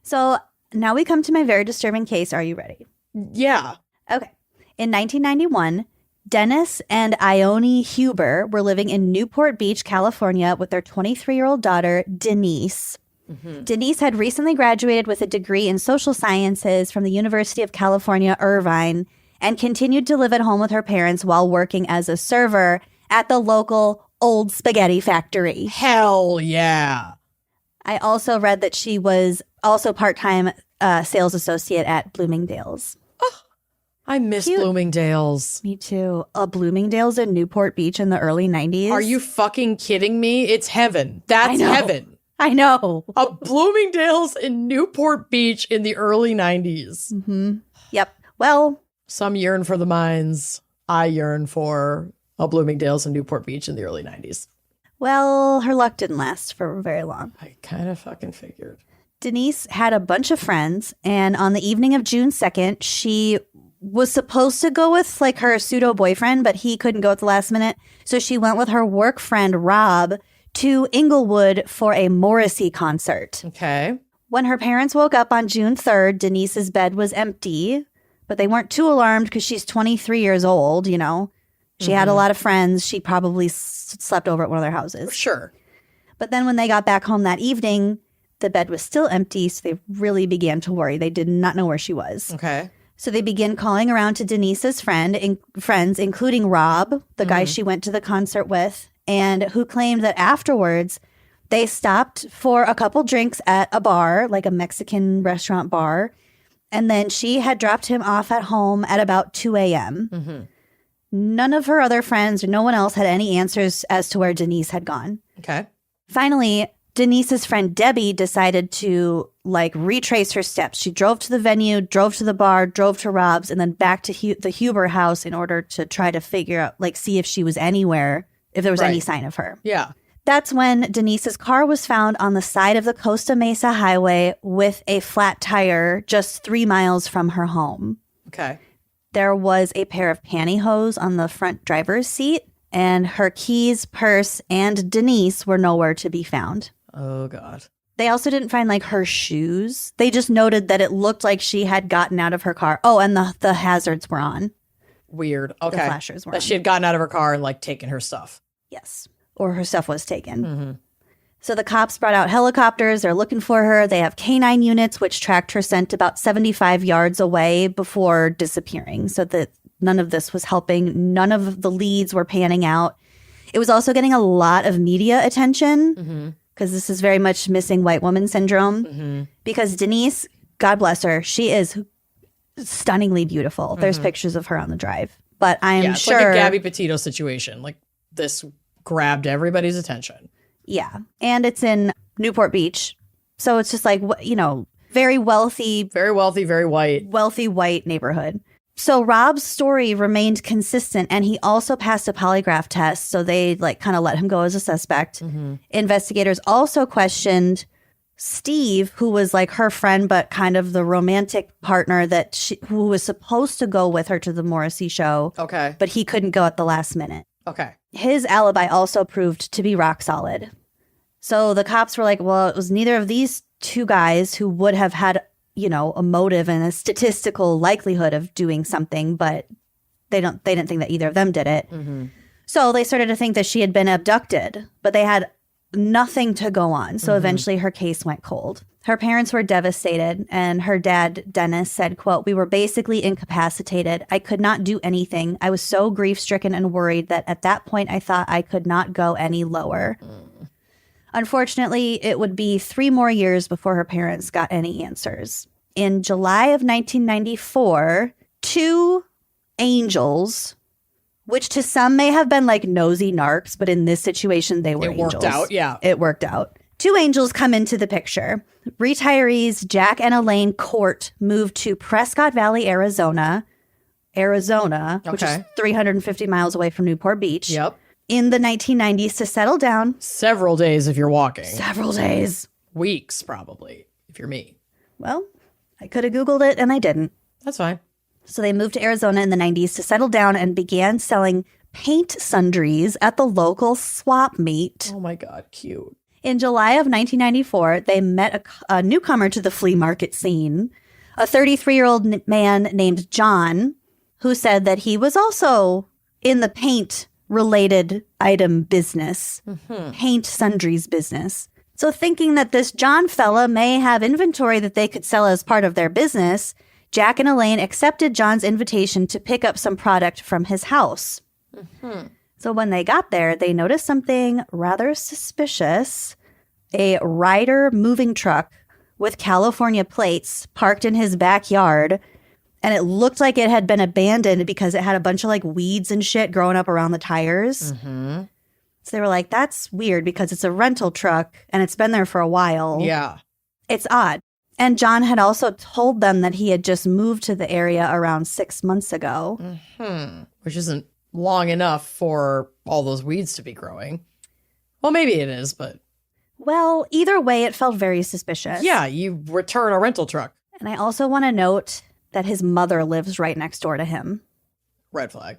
[SPEAKER 2] So now we come to my very disturbing case. Are you ready?
[SPEAKER 1] Yeah.
[SPEAKER 2] Okay. In 1991, Dennis and Ione Huber were living in Newport Beach, California with their 23-year-old daughter, Denise. Mm-hmm. Denise had recently graduated with a degree in social sciences from the University of California, Irvine, and continued to live at home with her parents while working as a server at the local Old Spaghetti Factory.
[SPEAKER 1] Hell yeah.
[SPEAKER 2] I also read that she was also part-time sales associate at Bloomingdale's.
[SPEAKER 1] Oh, I miss Bloomingdale's.
[SPEAKER 2] Me too. A Bloomingdale's in Newport Beach in the early 90s.
[SPEAKER 1] Are you fucking kidding me? It's heaven. That's heaven.
[SPEAKER 2] I know.
[SPEAKER 1] A Bloomingdale's in Newport Beach in the early 90s.
[SPEAKER 2] Mm-hmm. Yep. Well.
[SPEAKER 1] Some yearn for the mines. I yearn for a Bloomingdale's in Newport Beach in the early 90s.
[SPEAKER 2] Well, her luck didn't last for very long.
[SPEAKER 1] I kind of fucking figured.
[SPEAKER 2] Denise had a bunch of friends, and on the evening of June 2nd, she was supposed to go with like her pseudo-boyfriend, but he couldn't go at the last minute. So she went with her work friend, Rob, to Inglewood for a Morrissey concert.
[SPEAKER 1] Okay.
[SPEAKER 2] When her parents woke up on June 3rd, Denise's bed was empty, but they weren't too alarmed because she's 23 years old, you know. She had a lot of friends. She probably slept over at one of their houses.
[SPEAKER 1] Sure.
[SPEAKER 2] But then when they got back home that evening, the bed was still empty, so they really began to worry. They did not know where she was.
[SPEAKER 1] Okay.
[SPEAKER 2] So they began calling around to Denise's friends, including Rob, the guy she went to the concert with, and who claimed that afterwards they stopped for a couple drinks at a bar, like a Mexican restaurant bar, and then she had dropped him off at home at about 2 a.m. Mm-hmm. None of her other friends or no one else had any answers as to where Denise had gone.
[SPEAKER 1] Okay.
[SPEAKER 2] Finally, Denise's friend Debbie decided to retrace her steps. She drove to the venue, drove to the bar, drove to Rob's, and then back to the Huber house in order to try to figure out, see if she was anywhere, if there was any sign of her.
[SPEAKER 1] Yeah.
[SPEAKER 2] That's when Denise's car was found on the side of the Costa Mesa highway with a flat tire just 3 miles from her home.
[SPEAKER 1] Okay.
[SPEAKER 2] There was a pair of pantyhose on the front driver's seat, and her keys, purse, and Denise were nowhere to be found.
[SPEAKER 1] Oh, God.
[SPEAKER 2] They also didn't find, her shoes. They just noted that it looked like she had gotten out of her car. Oh, and the hazards were on.
[SPEAKER 1] Weird. Okay.
[SPEAKER 2] The flashers were on.
[SPEAKER 1] She had gotten out of her car and, taken her stuff.
[SPEAKER 2] Yes. Or her stuff was taken. Mm-hmm. So the cops brought out helicopters. They're looking for her. They have canine units, which tracked her scent about 75 yards away before disappearing. So that none of this was helping. None of the leads were panning out. It was also getting a lot of media attention because this is very much missing white woman syndrome. Because Denise, God bless her, she is stunningly beautiful. There's pictures of her on the drive. But I am sure...
[SPEAKER 1] It's like a Gabby Petito situation. This grabbed everybody's attention.
[SPEAKER 2] Yeah. And it's in Newport Beach. So it's just very wealthy.
[SPEAKER 1] Very wealthy, very white.
[SPEAKER 2] Wealthy white neighborhood. So Rob's story remained consistent, and he also passed a polygraph test. So they kind of let him go as a suspect. Investigators also questioned Steve, who was her friend, but kind of the romantic partner who was supposed to go with her to the Morrissey show.
[SPEAKER 1] Okay.
[SPEAKER 2] But he couldn't go at the last minute.
[SPEAKER 1] Okay.
[SPEAKER 2] His alibi also proved to be rock solid. So the cops were like, well, it was neither of these two guys who would have had, a motive and a statistical likelihood of doing something, but they didn't think that either of them did it. So they started to think that she had been abducted, but they had nothing to go on. So eventually her case went cold. Her parents were devastated, and her dad, Dennis, said, quote, "We were basically incapacitated. I could not do anything. I was so grief-stricken and worried that at that point I thought I could not go any lower." Unfortunately, it would be 3 more years before her parents got any answers. In July of 1994, 2 angels, which to some may have been like nosy narcs, but in this situation, they were angels. It
[SPEAKER 1] worked out, yeah.
[SPEAKER 2] It worked out. 2 angels come into the picture. Retirees Jack and Elaine Court moved to Prescott Valley, Arizona, which is 350 miles away from Newport Beach.
[SPEAKER 1] Yep.
[SPEAKER 2] In the 1990s to settle down.
[SPEAKER 1] Several days if you're walking.
[SPEAKER 2] Several days.
[SPEAKER 1] Weeks, probably, if you're me.
[SPEAKER 2] Well, I could have Googled it and I didn't.
[SPEAKER 1] That's fine.
[SPEAKER 2] So they moved to Arizona in the 90s to settle down and began selling paint sundries at the local swap meet.
[SPEAKER 1] Oh my God, cute.
[SPEAKER 2] In July of 1994, they met a newcomer to the flea market scene, a 33-year-old man named John, who said that he was also in the paint-related item business, paint sundries business. So thinking that this John fella may have inventory that they could sell as part of their business, Jack and Elaine accepted John's invitation to pick up some product from his house. So when they got there, they noticed something rather suspicious. A Ryder moving truck with California plates parked in his backyard, and it looked like it had been abandoned because it had a bunch of like weeds and shit growing up around the tires. So they were like, that's weird because it's a rental truck and it's been there for a while.
[SPEAKER 1] Yeah.
[SPEAKER 2] It's odd. And John had also told them that he had just moved to the area around 6 months ago.
[SPEAKER 1] Which isn't long enough for all those weeds to be growing. Well, maybe it is, but...
[SPEAKER 2] Well, either way, it felt very suspicious.
[SPEAKER 1] Yeah, you return a rental truck.
[SPEAKER 2] And I also want to note that his mother lives right next door to him.
[SPEAKER 1] Red flag.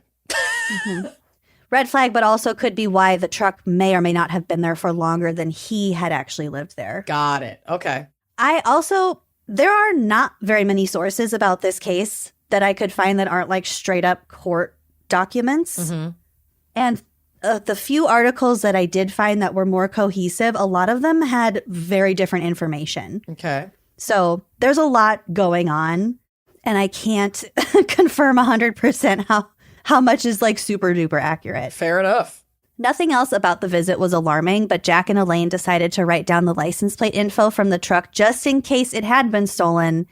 [SPEAKER 2] Red flag, but also could be why the truck may or may not have been there for longer than he had actually lived there.
[SPEAKER 1] Got it. Okay.
[SPEAKER 2] There are not very many sources about this case that I could find that aren't like straight up court documents. And the few articles that I did find that were more cohesive, a lot of them had very different information.
[SPEAKER 1] Okay.
[SPEAKER 2] So there's a lot going on, and I can't confirm 100% how much is like super duper accurate.
[SPEAKER 1] Fair enough.
[SPEAKER 2] Nothing else about the visit was alarming, but Jack and Elaine decided to write down the license plate info from the truck just in case it had been stolen.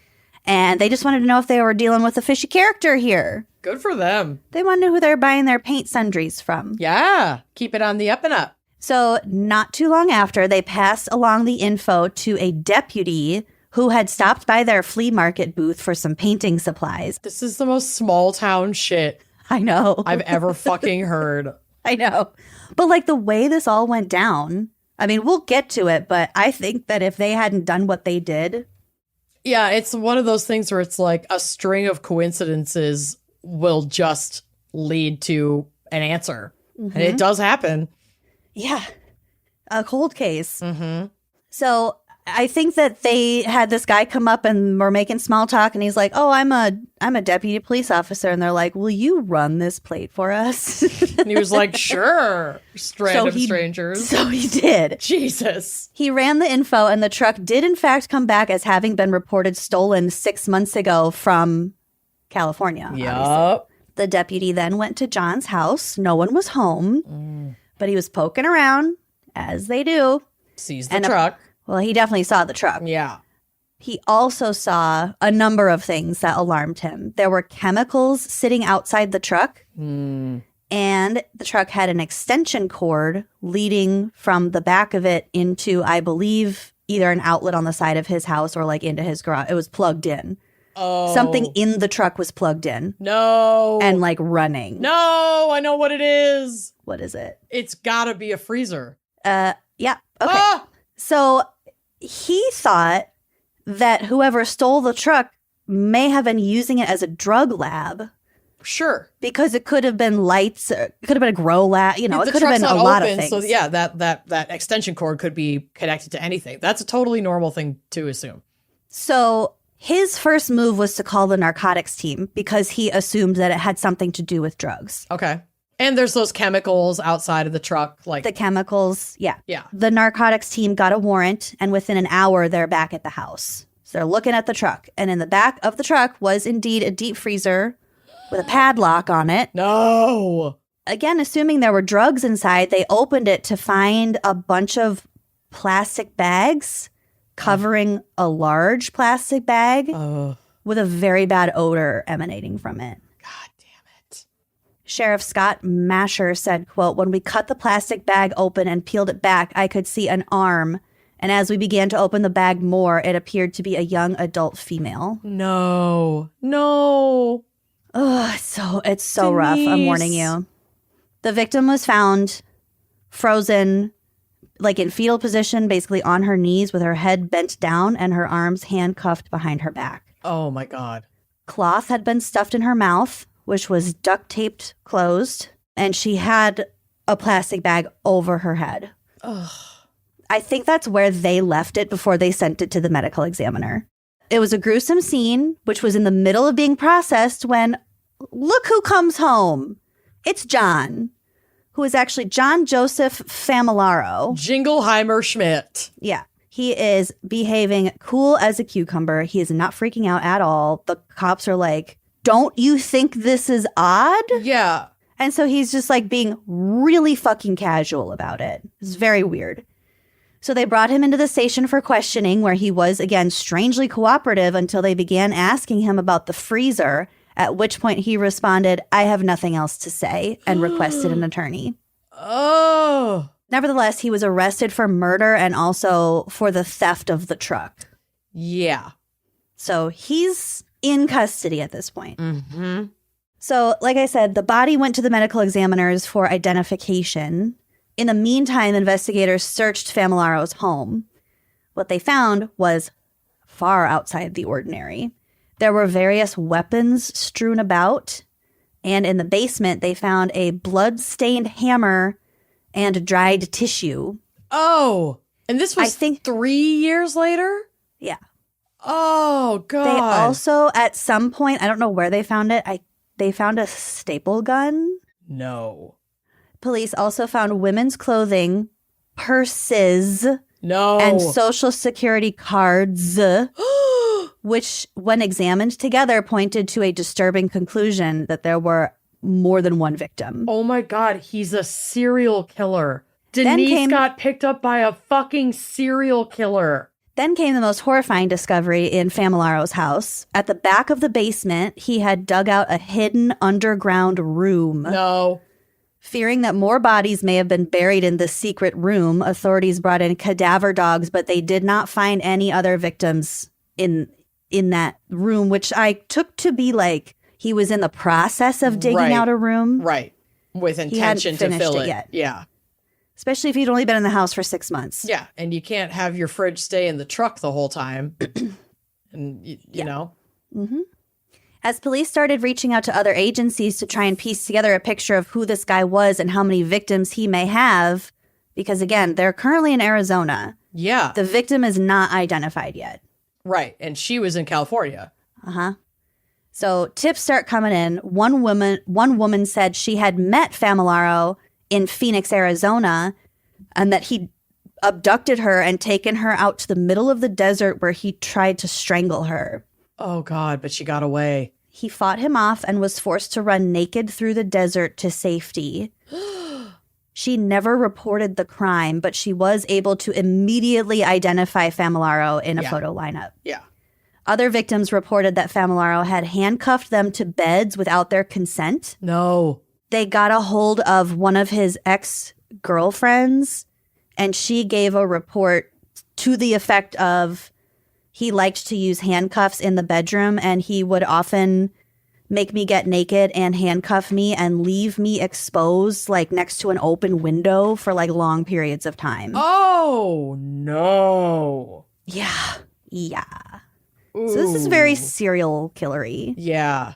[SPEAKER 2] And they just wanted to know if they were dealing with a fishy character here.
[SPEAKER 1] Good for them.
[SPEAKER 2] They wanted to know who they were buying their paint sundries from.
[SPEAKER 1] Yeah. Keep it on the up and up.
[SPEAKER 2] So not too long after, they passed along the info to a deputy who had stopped by their flea market booth for some painting supplies.
[SPEAKER 1] This is the most small town shit
[SPEAKER 2] I know.
[SPEAKER 1] I've ever fucking heard.
[SPEAKER 2] I know. But like the way this all went down, I mean, we'll get to it, but I think that if they hadn't done what they did.
[SPEAKER 1] Yeah, it's one of those things where it's like a string of coincidences will just lead to an answer. And it does happen.
[SPEAKER 2] Yeah. A cold case. So I think that they had this guy come up and were making small talk, and he's like, "Oh, I'm a deputy police officer," and they're like, "Will you run this plate for us?"
[SPEAKER 1] And he was like, "Sure, random strangers."
[SPEAKER 2] So he did.
[SPEAKER 1] Jesus.
[SPEAKER 2] He ran the info, and the truck did in fact come back as having been reported stolen 6 months ago from California.
[SPEAKER 1] Yup.
[SPEAKER 2] The deputy then went to John's house. No one was home, but he was poking around, as they do.
[SPEAKER 1] Sees the truck.
[SPEAKER 2] Well, he definitely saw the truck.
[SPEAKER 1] Yeah.
[SPEAKER 2] He also saw a number of things that alarmed him. There were chemicals sitting outside the truck, and the truck had an extension cord leading from the back of it into, I believe, either an outlet on the side of his house or like into his garage. It was plugged in.
[SPEAKER 1] Oh.
[SPEAKER 2] Something in the truck was plugged in.
[SPEAKER 1] No.
[SPEAKER 2] And like running.
[SPEAKER 1] No, I know what it is.
[SPEAKER 2] What is it?
[SPEAKER 1] It's gotta be a freezer.
[SPEAKER 2] Yeah. Okay.
[SPEAKER 1] Ah!
[SPEAKER 2] So he thought that whoever stole the truck may have been using it as a drug lab.
[SPEAKER 1] Sure.
[SPEAKER 2] Because it could have been lights, it could have been a grow lab, you know, it could have been a lot of things.
[SPEAKER 1] So yeah, that extension cord could be connected to anything. That's a totally normal thing to assume.
[SPEAKER 2] So his first move was to call the narcotics team because he assumed that it had something to do with drugs.
[SPEAKER 1] Okay. And there's those chemicals outside of the truck. Like
[SPEAKER 2] The chemicals, yeah.
[SPEAKER 1] Yeah.
[SPEAKER 2] The narcotics team got a warrant, and within an hour, they're back at the house. So they're looking at the truck. And in the back of the truck was indeed a deep freezer with a padlock on it.
[SPEAKER 1] No.
[SPEAKER 2] Again, assuming there were drugs inside, they opened it to find a bunch of plastic bags covering a large plastic bag with a very bad odor emanating from it.
[SPEAKER 1] God damn it.
[SPEAKER 2] Sheriff Scott Masher said, quote, "When we cut the plastic bag open and peeled it back, I could see an arm. And as we began to open the bag more, it appeared to be a young adult female."
[SPEAKER 1] No. No.
[SPEAKER 2] Oh, it's so rough. I'm warning you. The victim was found frozen, like in fetal position, basically on her knees with her head bent down and her arms handcuffed behind her back.
[SPEAKER 1] Oh my God.
[SPEAKER 2] Cloth had been stuffed in her mouth, which was duct taped closed, and she had a plastic bag over her head.
[SPEAKER 1] Ugh.
[SPEAKER 2] I think that's where they left it before they sent it to the medical examiner. It was a gruesome scene, which was in the middle of being processed when, look who comes home. It's John, who is actually John Joseph Familaro.
[SPEAKER 1] Jingleheimer Schmidt.
[SPEAKER 2] Yeah. He is behaving cool as a cucumber. He is not freaking out at all. The cops are like, "Don't you think this is odd?"
[SPEAKER 1] Yeah.
[SPEAKER 2] And so he's just like being really fucking casual about it. It's very weird. So they brought him into the station for questioning, where he was, again, strangely cooperative until they began asking him about the freezer, at which point he responded, "I have nothing else to say," and requested an attorney.
[SPEAKER 1] Oh.
[SPEAKER 2] Nevertheless, he was arrested for murder and also for the theft of the truck.
[SPEAKER 1] Yeah.
[SPEAKER 2] So he's in custody at this point.
[SPEAKER 1] Mm-hmm.
[SPEAKER 2] So, like I said, the body went to the medical examiners for identification. In the meantime, investigators searched Familaro's home. What they found was far outside the ordinary. There were various weapons strewn about, and in the basement, they found a blood-stained hammer and dried tissue.
[SPEAKER 1] Oh, and this was
[SPEAKER 2] I think
[SPEAKER 1] 3 years later?
[SPEAKER 2] Yeah.
[SPEAKER 1] Oh, God.
[SPEAKER 2] They also, at some point, I don't know where they found it, they found a staple gun.
[SPEAKER 1] No.
[SPEAKER 2] Police also found women's clothing, purses,
[SPEAKER 1] No.
[SPEAKER 2] and social security cards, which, when examined together, pointed to a disturbing conclusion that there were more than one victim.
[SPEAKER 1] Oh my God, he's a serial killer.
[SPEAKER 2] Then
[SPEAKER 1] Denise got picked up by a fucking serial killer.
[SPEAKER 2] Then came the most horrifying discovery in Familaro's house. At the back of the basement, he had dug out a hidden underground room.
[SPEAKER 1] No.
[SPEAKER 2] Fearing that more bodies may have been buried in the secret room, authorities brought in cadaver dogs, but they did not find any other victims in that room, which I took to be like he was in the process of digging out a room.
[SPEAKER 1] Right. With intention to fill it.
[SPEAKER 2] Yet.
[SPEAKER 1] Yeah.
[SPEAKER 2] Especially if he'd only been in the house for 6 months.
[SPEAKER 1] Yeah. And you can't have your fridge stay in the truck the whole time. And, you know.
[SPEAKER 2] Mm-hmm. As police started reaching out to other agencies to try and piece together a picture of who this guy was and how many victims he may have, because again, they're currently in Arizona.
[SPEAKER 1] Yeah.
[SPEAKER 2] The victim is not identified yet.
[SPEAKER 1] Right. And she was in California.
[SPEAKER 2] Uh-huh. So tips start coming in. One woman said she had met Familaro in Phoenix, Arizona, and that he abducted her and taken her out to the middle of the desert where he tried to strangle her.
[SPEAKER 1] Oh, God, but she got away.
[SPEAKER 2] He fought him off and was forced to run naked through the desert to safety. She never reported the crime, but she was able to immediately identify Familaro in a photo lineup.
[SPEAKER 1] Yeah.
[SPEAKER 2] Other victims reported that Familaro had handcuffed them to beds without their consent.
[SPEAKER 1] No.
[SPEAKER 2] They got a hold of one of his ex-girlfriends, and she gave a report to the effect of he liked to use handcuffs in the bedroom, and he would often make me get naked and handcuff me and leave me exposed, like next to an open window for like long periods of time.
[SPEAKER 1] Oh, no.
[SPEAKER 2] Yeah.
[SPEAKER 1] Ooh.
[SPEAKER 2] So this is very serial killery.
[SPEAKER 1] Yeah.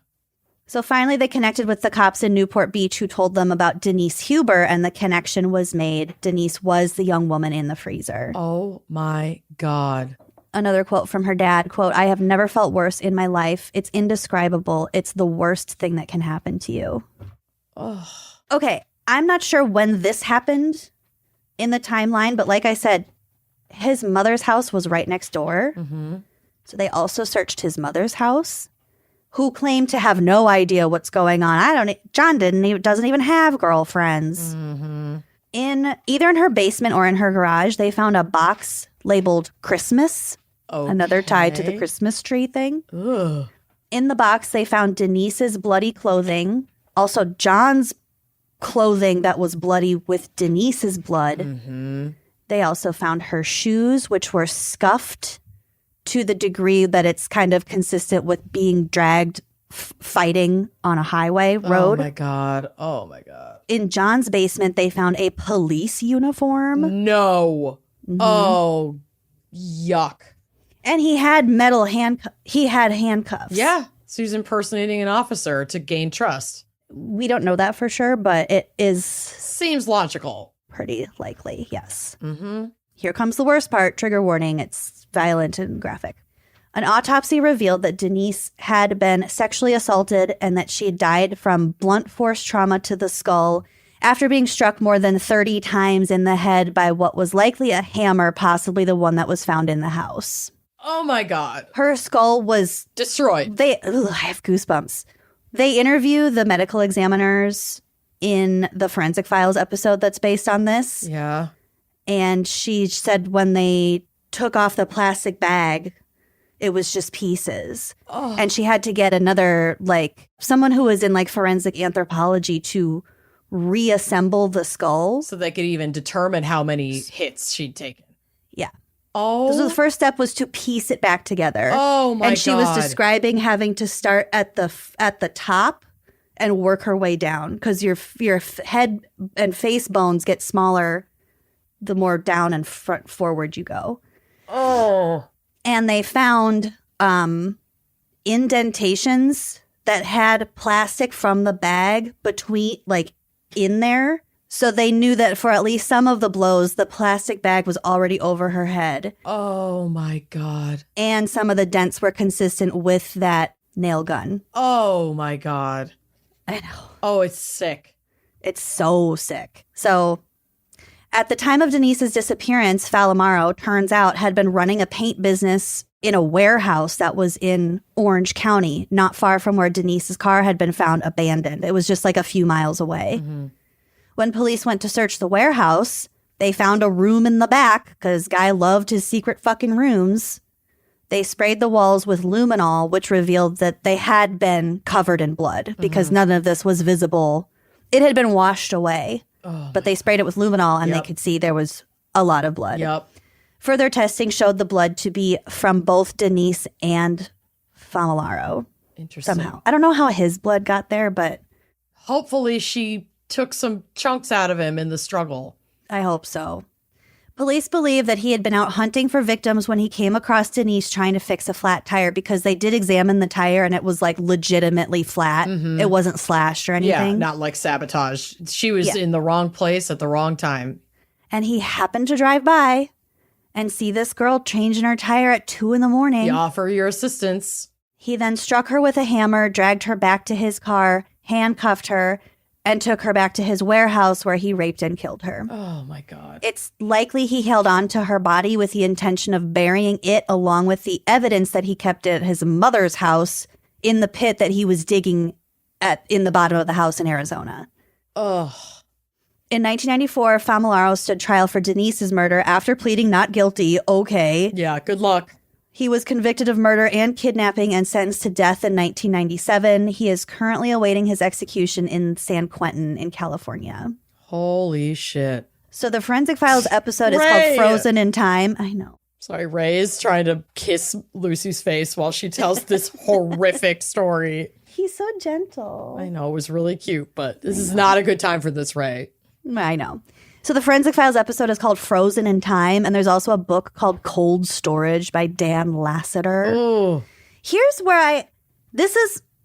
[SPEAKER 2] So finally, they connected with the cops in Newport Beach who told them about Denise Huber, and the connection was made. Denise was the young woman in the freezer.
[SPEAKER 1] Oh, my God.
[SPEAKER 2] Another quote from her dad, quote, "I have never felt worse in my life. It's indescribable. It's the worst thing that can happen to you."
[SPEAKER 1] Oh.
[SPEAKER 2] Okay, I'm not sure when this happened in the timeline, but like I said, his mother's house was right next door.
[SPEAKER 1] Mm-hmm.
[SPEAKER 2] So they also searched his mother's house, who claimed to have no idea what's going on. John doesn't even have girlfriends.
[SPEAKER 1] Mm-hmm.
[SPEAKER 2] Either in her basement or in her garage, they found a box labeled Christmas, another tied to the Christmas tree thing.
[SPEAKER 1] Ugh.
[SPEAKER 2] In the box, they found Denise's bloody clothing, also John's clothing that was bloody with Denise's blood.
[SPEAKER 1] Mm-hmm.
[SPEAKER 2] They also found her shoes, which were scuffed to the degree that it's kind of consistent with being dragged fighting on a highway road.
[SPEAKER 1] Oh my God. Oh my God.
[SPEAKER 2] In John's basement, they found a police uniform.
[SPEAKER 1] No.
[SPEAKER 2] Mhm.
[SPEAKER 1] Oh, yuck.
[SPEAKER 2] And he had handcuffs.
[SPEAKER 1] Yeah. So he's impersonating an officer to gain trust.
[SPEAKER 2] We don't know that for sure, but it is
[SPEAKER 1] Seems logical.
[SPEAKER 2] pretty likely, yes.
[SPEAKER 1] Mm-hmm.
[SPEAKER 2] Here comes the worst part. Trigger warning. It's violent and graphic. An autopsy revealed that Denise had been sexually assaulted and that she died from blunt force trauma to the skull after being struck more than 30 times in the head by what was likely a hammer, possibly the one that was found in the house.
[SPEAKER 1] Oh my God.
[SPEAKER 2] Her skull was
[SPEAKER 1] Destroyed.
[SPEAKER 2] I have goosebumps. They interview the medical examiners in the Forensic Files episode that's based on this.
[SPEAKER 1] Yeah.
[SPEAKER 2] And she said when they took off the plastic bag, it was just pieces.
[SPEAKER 1] Oh.
[SPEAKER 2] And she had to get another, someone who was in forensic anthropology to reassemble the skull.
[SPEAKER 1] So they could even determine how many hits she'd taken.
[SPEAKER 2] Yeah.
[SPEAKER 1] Oh.
[SPEAKER 2] So the first step was to piece it back together.
[SPEAKER 1] Oh my God.
[SPEAKER 2] And she was describing having to start at the top and work her way down because your head and face bones get smaller the more down and forward you go.
[SPEAKER 1] Oh.
[SPEAKER 2] And they found indentations that had plastic from the bag between, in there. So they knew that for at least some of the blows, the plastic bag was already over her head.
[SPEAKER 1] Oh my God.
[SPEAKER 2] And some of the dents were consistent with that nail gun.
[SPEAKER 1] Oh my God.
[SPEAKER 2] I know.
[SPEAKER 1] Oh, it's sick.
[SPEAKER 2] It's so sick. So at the time of Denise's disappearance, Falamaro, turns out, had been running a paint business in a warehouse that was in Orange County, not far from where Denise's car had been found abandoned. It was just a few miles away.
[SPEAKER 1] Mm-hmm.
[SPEAKER 2] When police went to search the warehouse, they found a room in the back because Guy loved his secret fucking rooms. They sprayed the walls with luminol, which revealed that they had been covered in blood because none of this was visible. It had been washed away, but they sprayed it with luminol and they could see there was a lot of blood.
[SPEAKER 1] Yep.
[SPEAKER 2] Further testing showed the blood to be from both Denise and Famolaro.
[SPEAKER 1] Interesting.
[SPEAKER 2] Somehow. I don't know how his blood got there, but
[SPEAKER 1] Hopefully she took some chunks out of him in the struggle.
[SPEAKER 2] I hope so. Police believe that he had been out hunting for victims when he came across Denise trying to fix a flat tire because they did examine the tire and it was legitimately flat.
[SPEAKER 1] Mm-hmm.
[SPEAKER 2] It wasn't slashed or anything.
[SPEAKER 1] Yeah, not like sabotage. She was in the wrong place at the wrong time.
[SPEAKER 2] And he happened to drive by and see this girl changing her tire at 2 a.m.
[SPEAKER 1] You offer your assistance.
[SPEAKER 2] He then struck her with a hammer, dragged her back to his car, handcuffed her, and took her back to his warehouse where he raped and killed her.
[SPEAKER 1] Oh my God.
[SPEAKER 2] It's likely he held on to her body with the intention of burying it along with the evidence that he kept at his mother's house in the pit that he was digging in the bottom of the house in Arizona.
[SPEAKER 1] Ugh.
[SPEAKER 2] In 1994, Famolaro stood trial for Denise's murder after pleading not guilty. Okay.
[SPEAKER 1] Yeah, good luck.
[SPEAKER 2] He was convicted of murder and kidnapping and sentenced to death in 1997. He is currently awaiting his execution in San Quentin in California.
[SPEAKER 1] Holy shit.
[SPEAKER 2] So the Forensic Files episode is
[SPEAKER 1] Ray!
[SPEAKER 2] called Frozen in Time. I know.
[SPEAKER 1] Sorry, Ray is trying to kiss Lucy's face while she tells this horrific story.
[SPEAKER 2] He's so gentle.
[SPEAKER 1] I know, it was really cute, but this is not a good time for this, Ray.
[SPEAKER 2] I know. So the Forensic Files episode is called Frozen in Time, and there's also a book called Cold Storage by Dan Lasseter.
[SPEAKER 1] Oh.
[SPEAKER 2] Here's where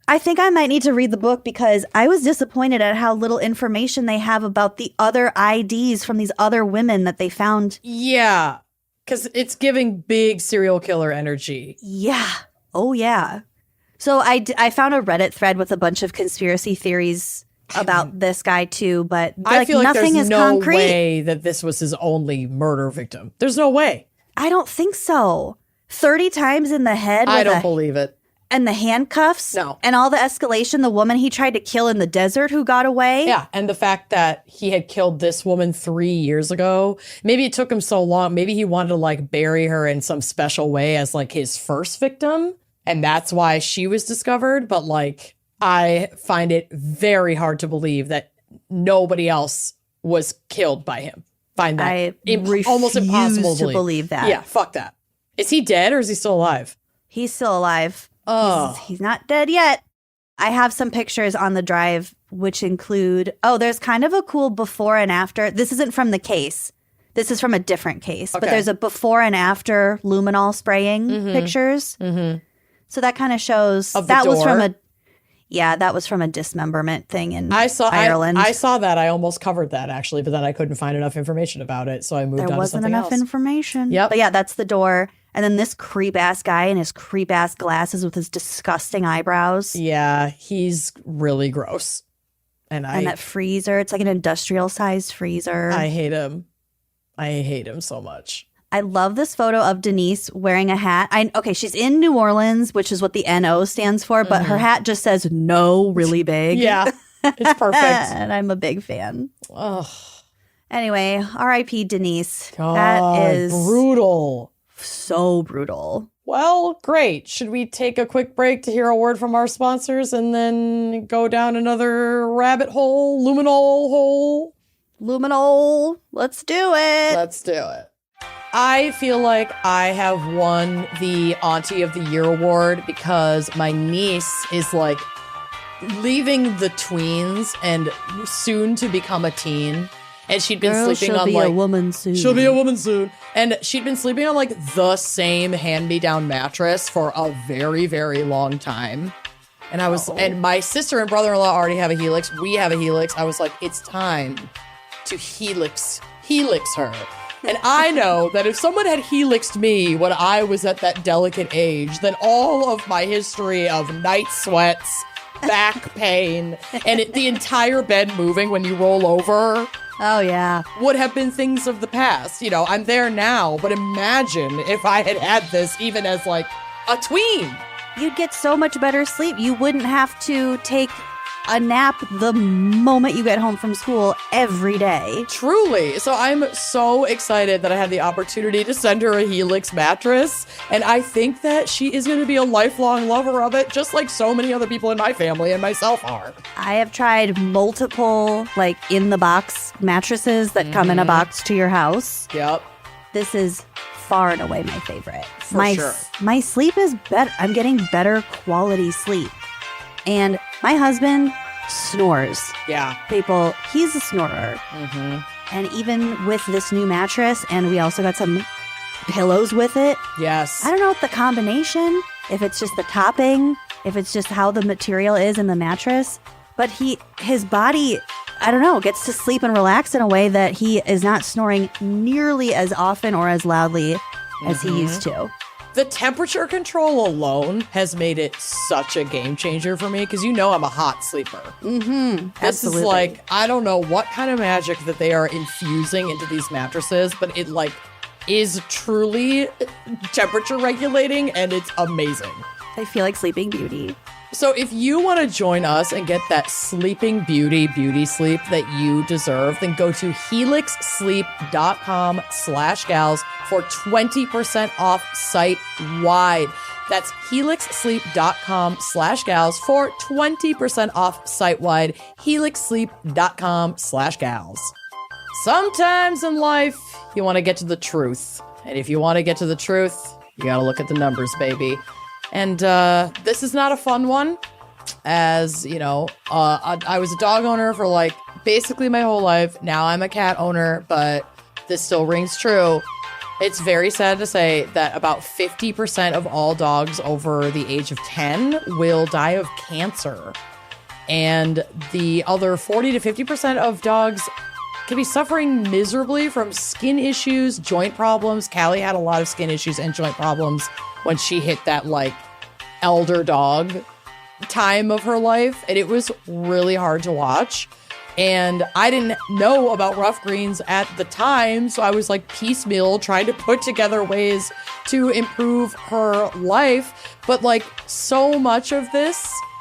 [SPEAKER 2] I think I might need to read the book because I was disappointed at how little information they have about the other IDs from these other women that they found.
[SPEAKER 1] Yeah, because it's giving big serial killer energy.
[SPEAKER 2] Yeah. Oh, yeah. So I found a Reddit thread with a bunch of conspiracy theories about this guy too, but
[SPEAKER 1] I feel like
[SPEAKER 2] nothing
[SPEAKER 1] there's
[SPEAKER 2] is
[SPEAKER 1] no
[SPEAKER 2] concrete.
[SPEAKER 1] way that this was his only murder victim. There's no way.
[SPEAKER 2] I don't think so. 30 times in the head.
[SPEAKER 1] I don't believe it.
[SPEAKER 2] And the handcuffs.
[SPEAKER 1] No.
[SPEAKER 2] And all the escalation. The woman he tried to kill in the desert who got away.
[SPEAKER 1] Yeah, and the fact that he had killed this woman 3 years ago. Maybe it took him so long. Maybe he wanted to like bury her in some special way as like his first victim. And that's why she was discovered. But like, I find it very hard to believe that nobody else was killed by him. Find that almost impossible
[SPEAKER 2] to believe that.
[SPEAKER 1] Yeah, fuck that. Is he dead or is he still alive?
[SPEAKER 2] He's still alive.
[SPEAKER 1] Oh.
[SPEAKER 2] He's not dead yet. I have some pictures on the drive, which include, there's kind of a cool before and after. This isn't from the case. This is from a different case.
[SPEAKER 1] Okay.
[SPEAKER 2] But there's a before and after luminol spraying pictures.
[SPEAKER 1] Mm-hmm.
[SPEAKER 2] So that kind of shows.
[SPEAKER 1] That
[SPEAKER 2] was from a dismemberment thing in Ireland.
[SPEAKER 1] I saw that. I almost covered that actually, but then I couldn't find enough information about it. So I moved on to something else.
[SPEAKER 2] There wasn't enough information.
[SPEAKER 1] Yep.
[SPEAKER 2] But yeah, that's the door. And then this creep-ass guy in his creep-ass glasses with his disgusting eyebrows.
[SPEAKER 1] Yeah, he's really gross. And
[SPEAKER 2] that freezer, it's like an industrial-sized freezer.
[SPEAKER 1] I hate him. I hate him so much.
[SPEAKER 2] I love this photo of Denise wearing a hat. She's in New Orleans, which is what the NO stands for, but her hat just says no really big.
[SPEAKER 1] Yeah, it's perfect.
[SPEAKER 2] And I'm a big fan.
[SPEAKER 1] Ugh.
[SPEAKER 2] Anyway, R.I.P. Denise.
[SPEAKER 1] God,
[SPEAKER 2] that is
[SPEAKER 1] brutal.
[SPEAKER 2] So brutal.
[SPEAKER 1] Well, great. Should we take a quick break to hear a word from our sponsors and then go down another rabbit hole, luminol hole?
[SPEAKER 2] Luminol. Let's do it.
[SPEAKER 1] Let's do it. I feel like I have won the Auntie of the Year award because my niece is like leaving the tweens and soon to become a teen. And she'd been sleeping on like...
[SPEAKER 2] a woman soon.
[SPEAKER 1] She'll be a woman soon. And she'd been sleeping on like the same hand-me-down mattress for a very, very long time. And and my sister and brother-in-law already have a Helix. We have a Helix. I was like, it's time to Helix her. And I know that if someone had helixed me when I was at that delicate age, then all of my history of night sweats, back pain, and the entire bed moving when you roll over...
[SPEAKER 2] Oh, yeah.
[SPEAKER 1] would have been things of the past. You know, I'm there now, but imagine if I had had this even as like a tween.
[SPEAKER 2] You'd get so much better sleep. You wouldn't have to take a nap the moment you get home from school every day.
[SPEAKER 1] Truly. So I'm so excited that I had the opportunity to send her a Helix mattress. And I think that she is going to be a lifelong lover of it, just like so many other people in my family and myself are.
[SPEAKER 2] I have tried multiple, like, in-the-box mattresses that come in a box to your house.
[SPEAKER 1] Yep.
[SPEAKER 2] This is far and away my favorite.
[SPEAKER 1] For sure.
[SPEAKER 2] My sleep is better. I'm getting better quality sleep. And my husband snores.
[SPEAKER 1] Yeah.
[SPEAKER 2] People, he's a snorer.
[SPEAKER 1] Mm-hmm.
[SPEAKER 2] And even with this new mattress, and we also got some pillows with it.
[SPEAKER 1] Yes.
[SPEAKER 2] I don't know what the combination, if it's just the topping, if it's just how the material is in the mattress, but his body, I don't know, gets to sleep and relax in a way that he is not snoring nearly as often or as loudly as he used to.
[SPEAKER 1] The temperature control alone has made it such a game changer for me because you know I'm a hot sleeper.
[SPEAKER 2] Mm-hmm.
[SPEAKER 1] This is like, I don't know what kind of magic that they are infusing into these mattresses, but it like is truly temperature regulating and it's amazing.
[SPEAKER 2] I feel like Sleeping Beauty.
[SPEAKER 1] So if you want to join us and get that Sleeping beauty sleep that you deserve, then go to helixsleep.com/gals for 20% off site-wide. That's helixsleep.com/gals for 20% off site-wide. helixsleep.com/gals. Sometimes in life, you want to get to the truth. And if you want to get to the truth, you got to look at the numbers, baby. And this is not a fun one, as, you know, I was a dog owner for, like, basically my whole life. Now I'm a cat owner, but this still rings true. It's very sad to say that about 50% of all dogs over the age of 10 will die of cancer. And the other 40 to 50% of dogs can be suffering miserably from skin issues, joint problems. Callie had a lot of skin issues and joint problems when she hit that, like, elder dog time of her life, and it was really hard to watch. And I didn't know about rough greens at the time, so I was like piecemeal trying to put together ways to improve her life. But like so much of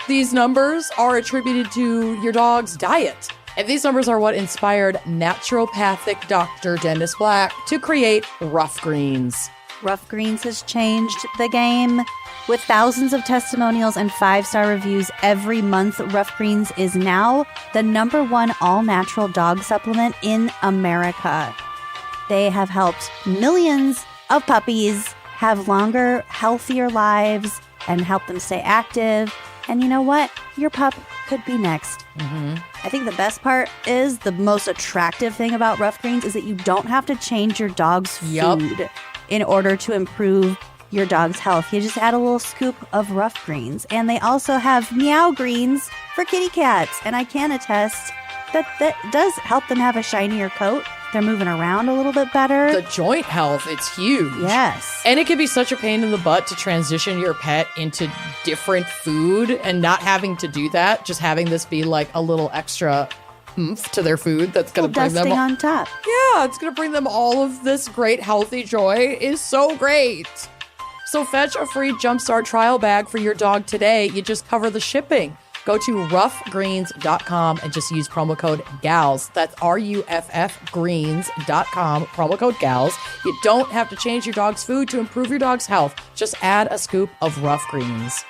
[SPEAKER 1] these numbers are attributed to your dog's diet. And these numbers are what inspired naturopathic Dr. Dennis Black to create Rough Greens.
[SPEAKER 2] Rough Greens has changed the game. With thousands of testimonials and 5-star reviews every month, Rough Greens is now the #1 all-natural dog supplement in America. They have helped millions of puppies have longer, healthier lives and help them stay active. And you know what? Your pup could be next. Mm-hmm. I think the best part is, the most attractive thing about Rough Greens is that you don't have to change your dog's food in order to improve your dog's health. You just add a little scoop of Rough Greens. And they also have Meow Greens for kitty cats. And I can attest that that does help them have a shinier coat. They're moving around a little bit better.
[SPEAKER 1] The joint health, it's huge.
[SPEAKER 2] Yes.
[SPEAKER 1] And it can be such a pain in the butt to transition your pet into different food, and not having to do that, just having this be like a little extra oomph to their food that's going to bring them
[SPEAKER 2] on top.
[SPEAKER 1] Yeah, it's going to bring them all of this great healthy joy. Is so great. So fetch a free Jumpstart trial bag for your dog today. You just cover the shipping. Go to roughgreens.com and just use promo code GALS. That's RUFFgreens.com, promo code GALS. You don't have to change your dog's food to improve your dog's health. Just add a scoop of Rough Greens.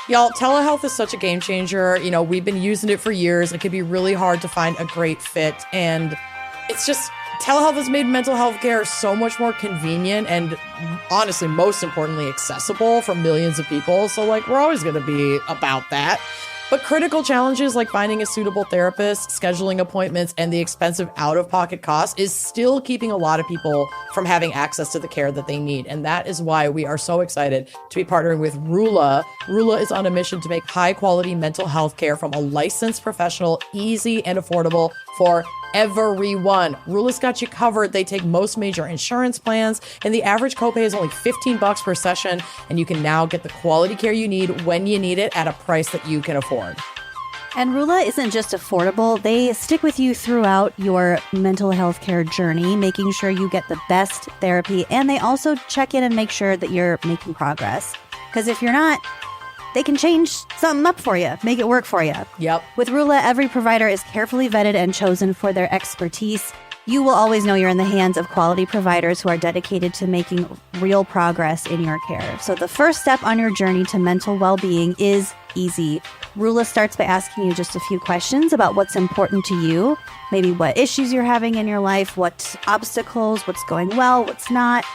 [SPEAKER 1] Y'all, telehealth is such a game changer. You know, we've been using it for years. It can be really hard to find a great fit. And it's just, telehealth has made mental health care so much more convenient and, honestly, most importantly, accessible for millions of people. So, like, we're always going to be about that. But critical challenges like finding a suitable therapist, scheduling appointments, and the expensive out-of-pocket costs is still keeping a lot of people from having access to the care that they need. And that is why we are so excited to be partnering with Rula. Rula is on a mission to make high-quality mental health care from a licensed professional easy and affordable for everyone. Rula's got you covered. They take most major insurance plans, and the average copay is only $15 per session, and you can now get the quality care you need when you need it at a price that you can afford.
[SPEAKER 2] And Rula isn't just affordable. They stick with you throughout your mental health care journey, making sure you get the best therapy, and they also check in and make sure that you're making progress. Because if you're not, they can change something up for you, make it work for you.
[SPEAKER 1] Yep.
[SPEAKER 2] With Rula, every provider is carefully vetted and chosen for their expertise. You will always know you're in the hands of quality providers who are dedicated to making real progress in your care. So the first step on your journey to mental well-being is easy. Rula starts by asking you just a few questions about what's important to you, maybe what issues you're having in your life, what obstacles, what's going well, what's not.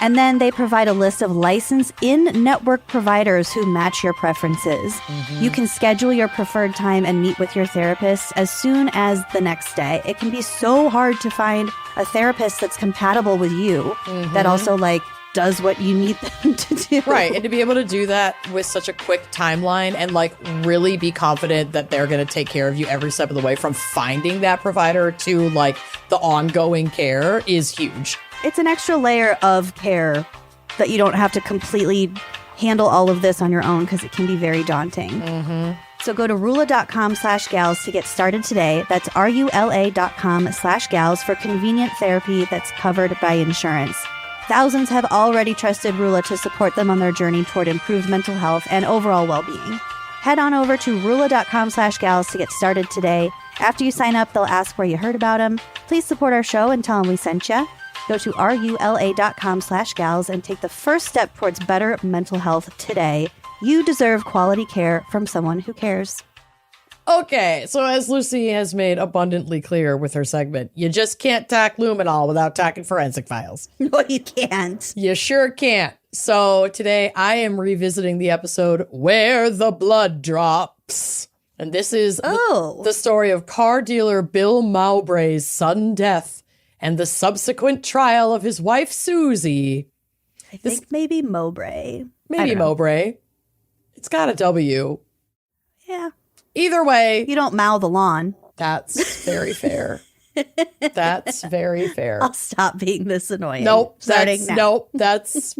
[SPEAKER 2] And then they provide a list of licensed in-network providers who match your preferences. Mm-hmm. You can schedule your preferred time and meet with your therapist as soon as the next day. It can be so hard to find a therapist that's compatible with you, that also like does what you need them to do.
[SPEAKER 1] Right. And to be able to do that with such a quick timeline and like really be confident that they're going to take care of you every step of the way, from finding that provider to like the ongoing care, is huge.
[SPEAKER 2] It's an extra layer of care that you don't have to completely handle all of this on your own, because it can be very daunting. Mm-hmm. So go to rula.com/gals to get started today. That's RULA.com/gals for convenient therapy that's covered by insurance. Thousands have already trusted Rula to support them on their journey toward improved mental health and overall well-being. Head on over to rula.com/gals to get started today. After you sign up, they'll ask where you heard about them. Please support our show and tell them we sent you. Go to rula.com/gals and take the first step towards better mental health today. You deserve quality care from someone who cares.
[SPEAKER 1] Okay, so as Lucy has made abundantly clear with her segment, you just can't talk luminol without talking forensic files.
[SPEAKER 2] No, you can't.
[SPEAKER 1] You sure can't. So today I am revisiting the episode Where the Blood Drops. And this is the story of car dealer Bill Mowbray's sudden death and the subsequent trial of his wife, Susie.
[SPEAKER 2] I think maybe Mowbray.
[SPEAKER 1] Maybe Mowbray. It's got a W.
[SPEAKER 2] Yeah.
[SPEAKER 1] Either way.
[SPEAKER 2] You don't mow the lawn.
[SPEAKER 1] That's very fair. That's very fair.
[SPEAKER 2] I'll stop being this annoying.
[SPEAKER 1] Nope. That's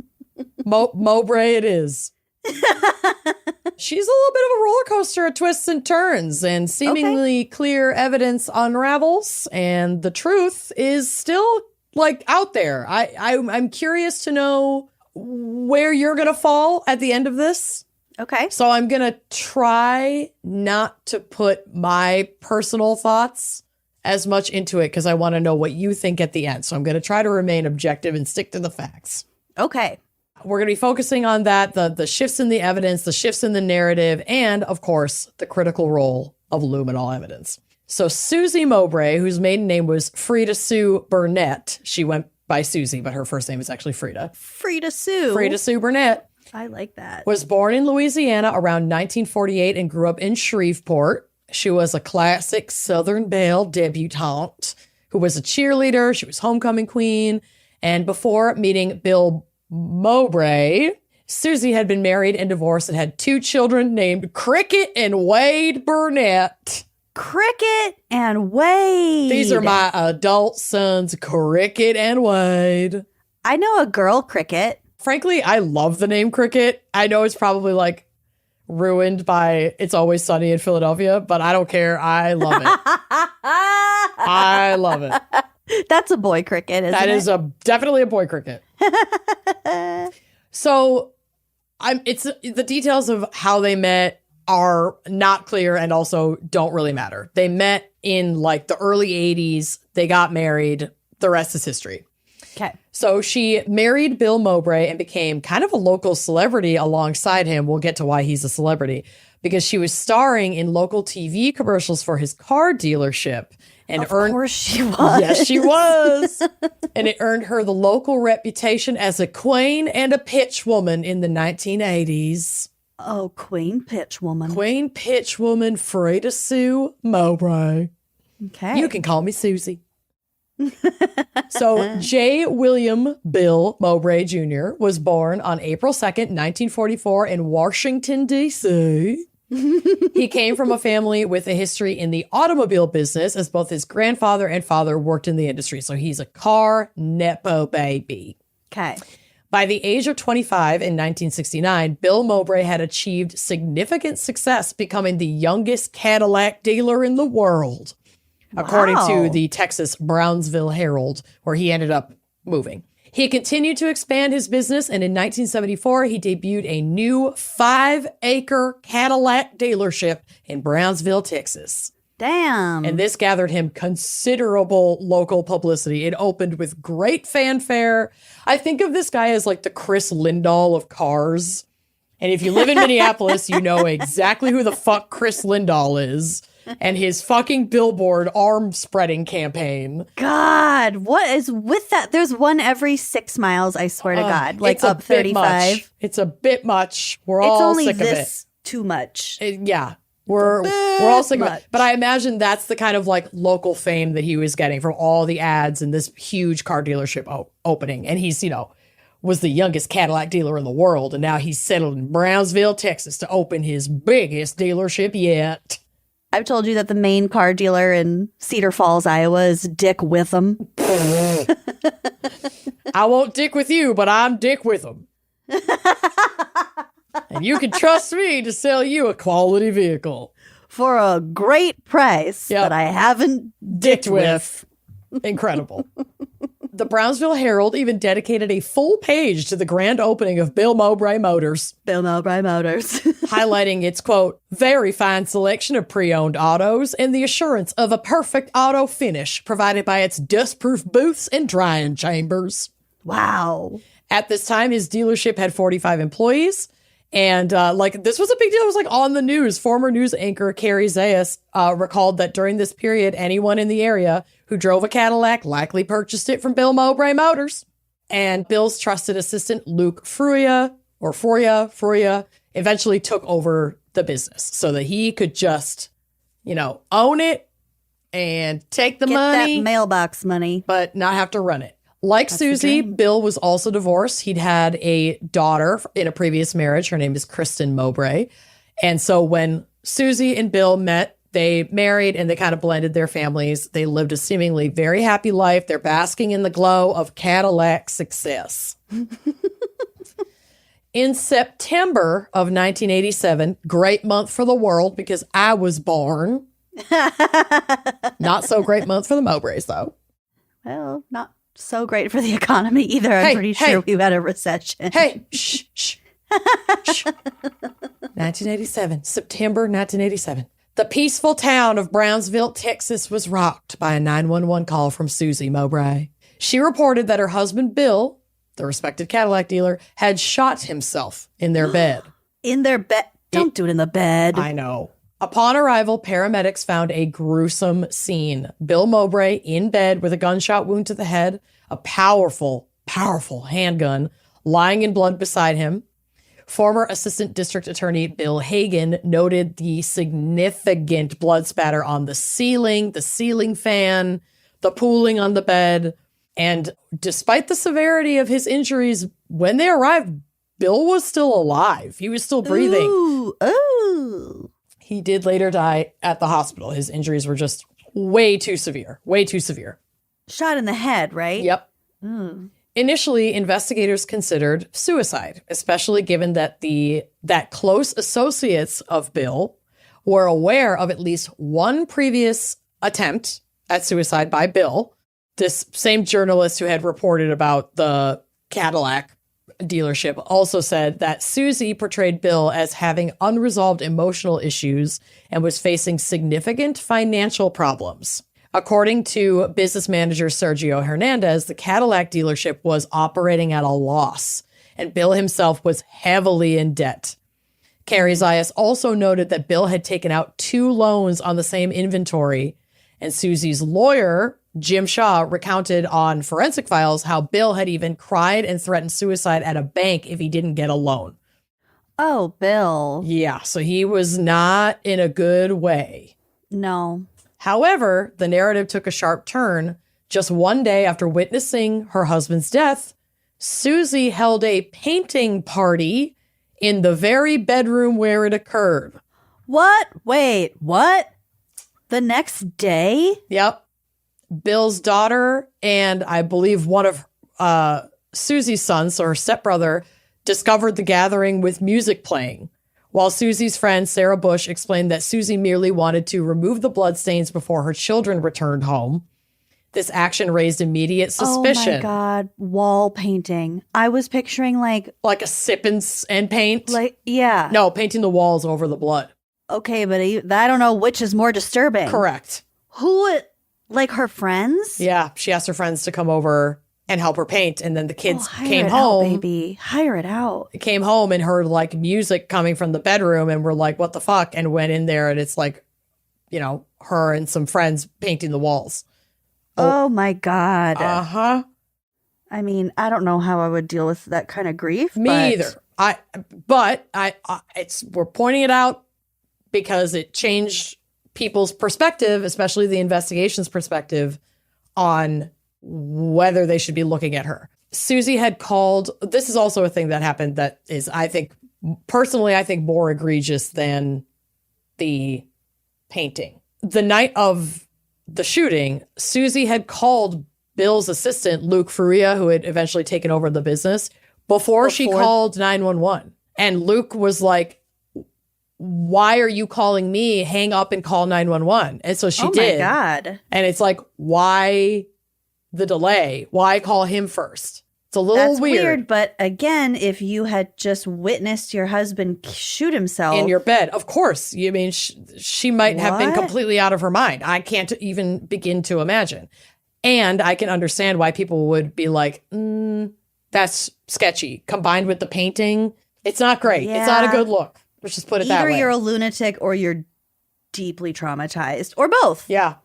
[SPEAKER 1] Mowbray it is. She's a little bit of a roller coaster of twists and turns, and seemingly clear evidence unravels, and the truth is still like out there. I'm curious to know where you're going to fall at the end of this.
[SPEAKER 2] Okay.
[SPEAKER 1] So I'm going to try not to put my personal thoughts as much into it because I want to know what you think at the end. So I'm going to try to remain objective and stick to the facts.
[SPEAKER 2] Okay.
[SPEAKER 1] We're going to be focusing on that, the shifts in the evidence, the shifts in the narrative, and, of course, the critical role of luminol evidence. So Susie Mowbray, whose maiden name was Frida Sue Burnett, she went by Susie, but her first name is actually Frida.
[SPEAKER 2] Frida Sue.
[SPEAKER 1] Frida Sue Burnett.
[SPEAKER 2] I like that.
[SPEAKER 1] Was born in Louisiana around 1948 and grew up in Shreveport. She was a classic Southern Belle debutante who was a cheerleader. She was homecoming queen. And before meeting Bill Mowbray, Susie had been married and divorced and had 2 children named Cricket and Wade Burnett.
[SPEAKER 2] Cricket and Wade.
[SPEAKER 1] These are my adult sons, Cricket and Wade.
[SPEAKER 2] I know a girl Cricket.
[SPEAKER 1] Frankly, I love the name Cricket. I know it's probably like ruined by It's Always Sunny in Philadelphia, but I don't care. I love it. I love it.
[SPEAKER 2] That's a boy cricket, isn't it?
[SPEAKER 1] That is definitely a boy cricket. So it's the details of how they met are not clear and also don't really matter. They met in like the early 80s. They got married. The rest is history.
[SPEAKER 2] Okay.
[SPEAKER 1] So she married Bill Mowbray and became kind of a local celebrity alongside him. We'll get to why he's a celebrity because she was starring in local TV commercials for his car dealership. And
[SPEAKER 2] of course she was.
[SPEAKER 1] Yes, she was. And it earned her the local reputation as a queen and a pitch woman in the 1980s.
[SPEAKER 2] Oh, Queen Pitch Woman.
[SPEAKER 1] Queen Pitch Woman Frida Sue Mowbray.
[SPEAKER 2] Okay.
[SPEAKER 1] You can call me Susie. So J. William Bill Mowbray Jr. was born on April 2nd, 1944 in Washington, D.C. He came from a family with a history in the automobile business as both his grandfather and father worked in the industry. So he's a car nepo baby.
[SPEAKER 2] Okay.
[SPEAKER 1] By the age of 25 in 1969, Bill Mowbray had achieved significant success, becoming the youngest Cadillac dealer in the world, according to the Texas Brownsville Herald, where he ended up moving. He continued to expand his business, and in 1974, he debuted a new 5-acre Cadillac dealership in Brownsville, Texas.
[SPEAKER 2] Damn.
[SPEAKER 1] And this gathered him considerable local publicity. It opened with great fanfare. I think of this guy as like the Chris Lindahl of cars. And if you live in Minneapolis, you know exactly who the fuck Chris Lindahl is. And his fucking billboard arm spreading campaign.
[SPEAKER 2] God, what is with that? There's one every 6 miles, I swear to God. Like up 35.
[SPEAKER 1] It's a bit much. We're all sick of it.
[SPEAKER 2] It's only too much.
[SPEAKER 1] Yeah. We're all sick of it. But I imagine that's the kind of like local fame that he was getting from all the ads in this huge car dealership opening. And he's, was the youngest Cadillac dealer in the world. And now he's settled in Brownsville, Texas to open his biggest dealership yet.
[SPEAKER 2] I've told you that the main car dealer in Cedar Falls, Iowa is Dick Witham.
[SPEAKER 1] I won't dick with you, but I'm Dick Witham. And you can trust me to sell you a quality vehicle.
[SPEAKER 2] For a great price that I haven't dicked with.
[SPEAKER 1] Incredible. The Brownsville Herald even dedicated a full page to the grand opening of Bill Mowbray Motors.
[SPEAKER 2] Bill Mowbray Motors.
[SPEAKER 1] Highlighting its, quote, very fine selection of pre-owned autos and the assurance of a perfect auto finish provided by its dust-proof booths and drying chambers.
[SPEAKER 2] Wow.
[SPEAKER 1] At this time, his dealership had 45 employees. And this was a big deal. It was like on the news. Former news anchor Carrie Zayas recalled that during this period, anyone in the area who drove a Cadillac likely purchased it from Bill Mowbray Motors. And Bill's trusted assistant, Luke Fruya, eventually took over the business so that he could just, own it and take the money.
[SPEAKER 2] Get that mailbox money.
[SPEAKER 1] But not have to run it. Like Susie, Bill was also divorced. He'd had a daughter in a previous marriage. Her name is Kristen Mowbray. And so when Susie and Bill met, they married and they kind of blended their families. They lived a seemingly very happy life. They're basking in the glow of Cadillac success. In September of 1987, great month for the world because I was born. Not so great month for the Mowbrays, though.
[SPEAKER 2] Well, not so great for the economy either. I'm pretty sure we've had a recession.
[SPEAKER 1] Hey, shh. 1987, September 1987. The peaceful town of Brownsville, Texas was rocked by a 911 call from Susie Mowbray. She reported that her husband, Bill, the respected Cadillac dealer, had shot himself in their bed.
[SPEAKER 2] In their bed? Don't do it in the bed.
[SPEAKER 1] I know. Upon arrival, paramedics found a gruesome scene. Bill Mowbray in bed with a gunshot wound to the head, a powerful, powerful handgun lying in blood beside him. Former Assistant District Attorney Bill Hagan noted the significant blood spatter on the ceiling fan, the pooling on the bed. And despite the severity of his injuries, when they arrived, Bill was still alive. He was still breathing.
[SPEAKER 2] Ooh.
[SPEAKER 1] He did later die at the hospital. His injuries were just way too severe.
[SPEAKER 2] Shot in the head, right?
[SPEAKER 1] Yep.
[SPEAKER 2] Ooh.
[SPEAKER 1] Initially, investigators considered suicide, especially given that that close associates of Bill were aware of at least one previous attempt at suicide by Bill. This same journalist who had reported about the Cadillac dealership also said that Susie portrayed Bill as having unresolved emotional issues and was facing significant financial problems. According to business manager Sergio Hernandez, the Cadillac dealership was operating at a loss, and Bill himself was heavily in debt. Carrie Zayas also noted that Bill had taken out 2 loans on the same inventory, and Susie's lawyer, Jim Shaw, recounted on Forensic Files how Bill had even cried and threatened suicide at a bank if he didn't get a loan.
[SPEAKER 2] Oh, Bill.
[SPEAKER 1] Yeah, so he was not in a good way.
[SPEAKER 2] No.
[SPEAKER 1] However, the narrative took a sharp turn. Just one day after witnessing her husband's death, Susie held a painting party in the very bedroom where it occurred.
[SPEAKER 2] What? Wait, what? The next day?
[SPEAKER 1] Yep. Bill's daughter and I believe one of Susie's sons, so her stepbrother, discovered the gathering with music playing. While Susie's friend, Sarah Bush, explained that Susie merely wanted to remove the bloodstains before her children returned home. This action raised immediate suspicion.
[SPEAKER 2] Oh my God, wall painting. I was picturing like
[SPEAKER 1] a sip and paint?
[SPEAKER 2] Yeah.
[SPEAKER 1] No, painting the walls over the blood.
[SPEAKER 2] Okay, but I don't know which is more disturbing.
[SPEAKER 1] Correct.
[SPEAKER 2] Who, like her friends?
[SPEAKER 1] Yeah, she asked her friends to come over and help her paint. And then the kids came
[SPEAKER 2] home.
[SPEAKER 1] Out,
[SPEAKER 2] baby. Hire it out.
[SPEAKER 1] Came home and heard like music coming from the bedroom and were like, what the fuck? And went in there and it's like, her and some friends painting the walls.
[SPEAKER 2] Oh my God.
[SPEAKER 1] Uh-huh.
[SPEAKER 2] I mean, I don't know how I would deal with that kind of grief.
[SPEAKER 1] Me either. We're pointing it out because it changed people's perspective, especially the investigation's perspective on whether they should be looking at her. Susie had called, this is also a thing that happened that is, I think more egregious than the painting. The night of the shooting, Susie had called Bill's assistant, Luke Faria, who had eventually taken over the business, before she called 911. And Luke was like, why are you calling me? Hang up and call 911. And so she did.
[SPEAKER 2] Oh my God.
[SPEAKER 1] And it's like, why the delay? Why call him first? It's a little
[SPEAKER 2] That's weird. But again, if you had just witnessed your husband shoot himself
[SPEAKER 1] in your bed, of course. You mean she might have been completely out of her mind. I can't even begin to imagine. And I can understand why people would be like, that's sketchy. Combined with the painting, it's not great.
[SPEAKER 2] Yeah.
[SPEAKER 1] It's not a good look. Let's just put it that way.
[SPEAKER 2] Either you're a lunatic or you're deeply traumatized, or both.
[SPEAKER 1] Yeah.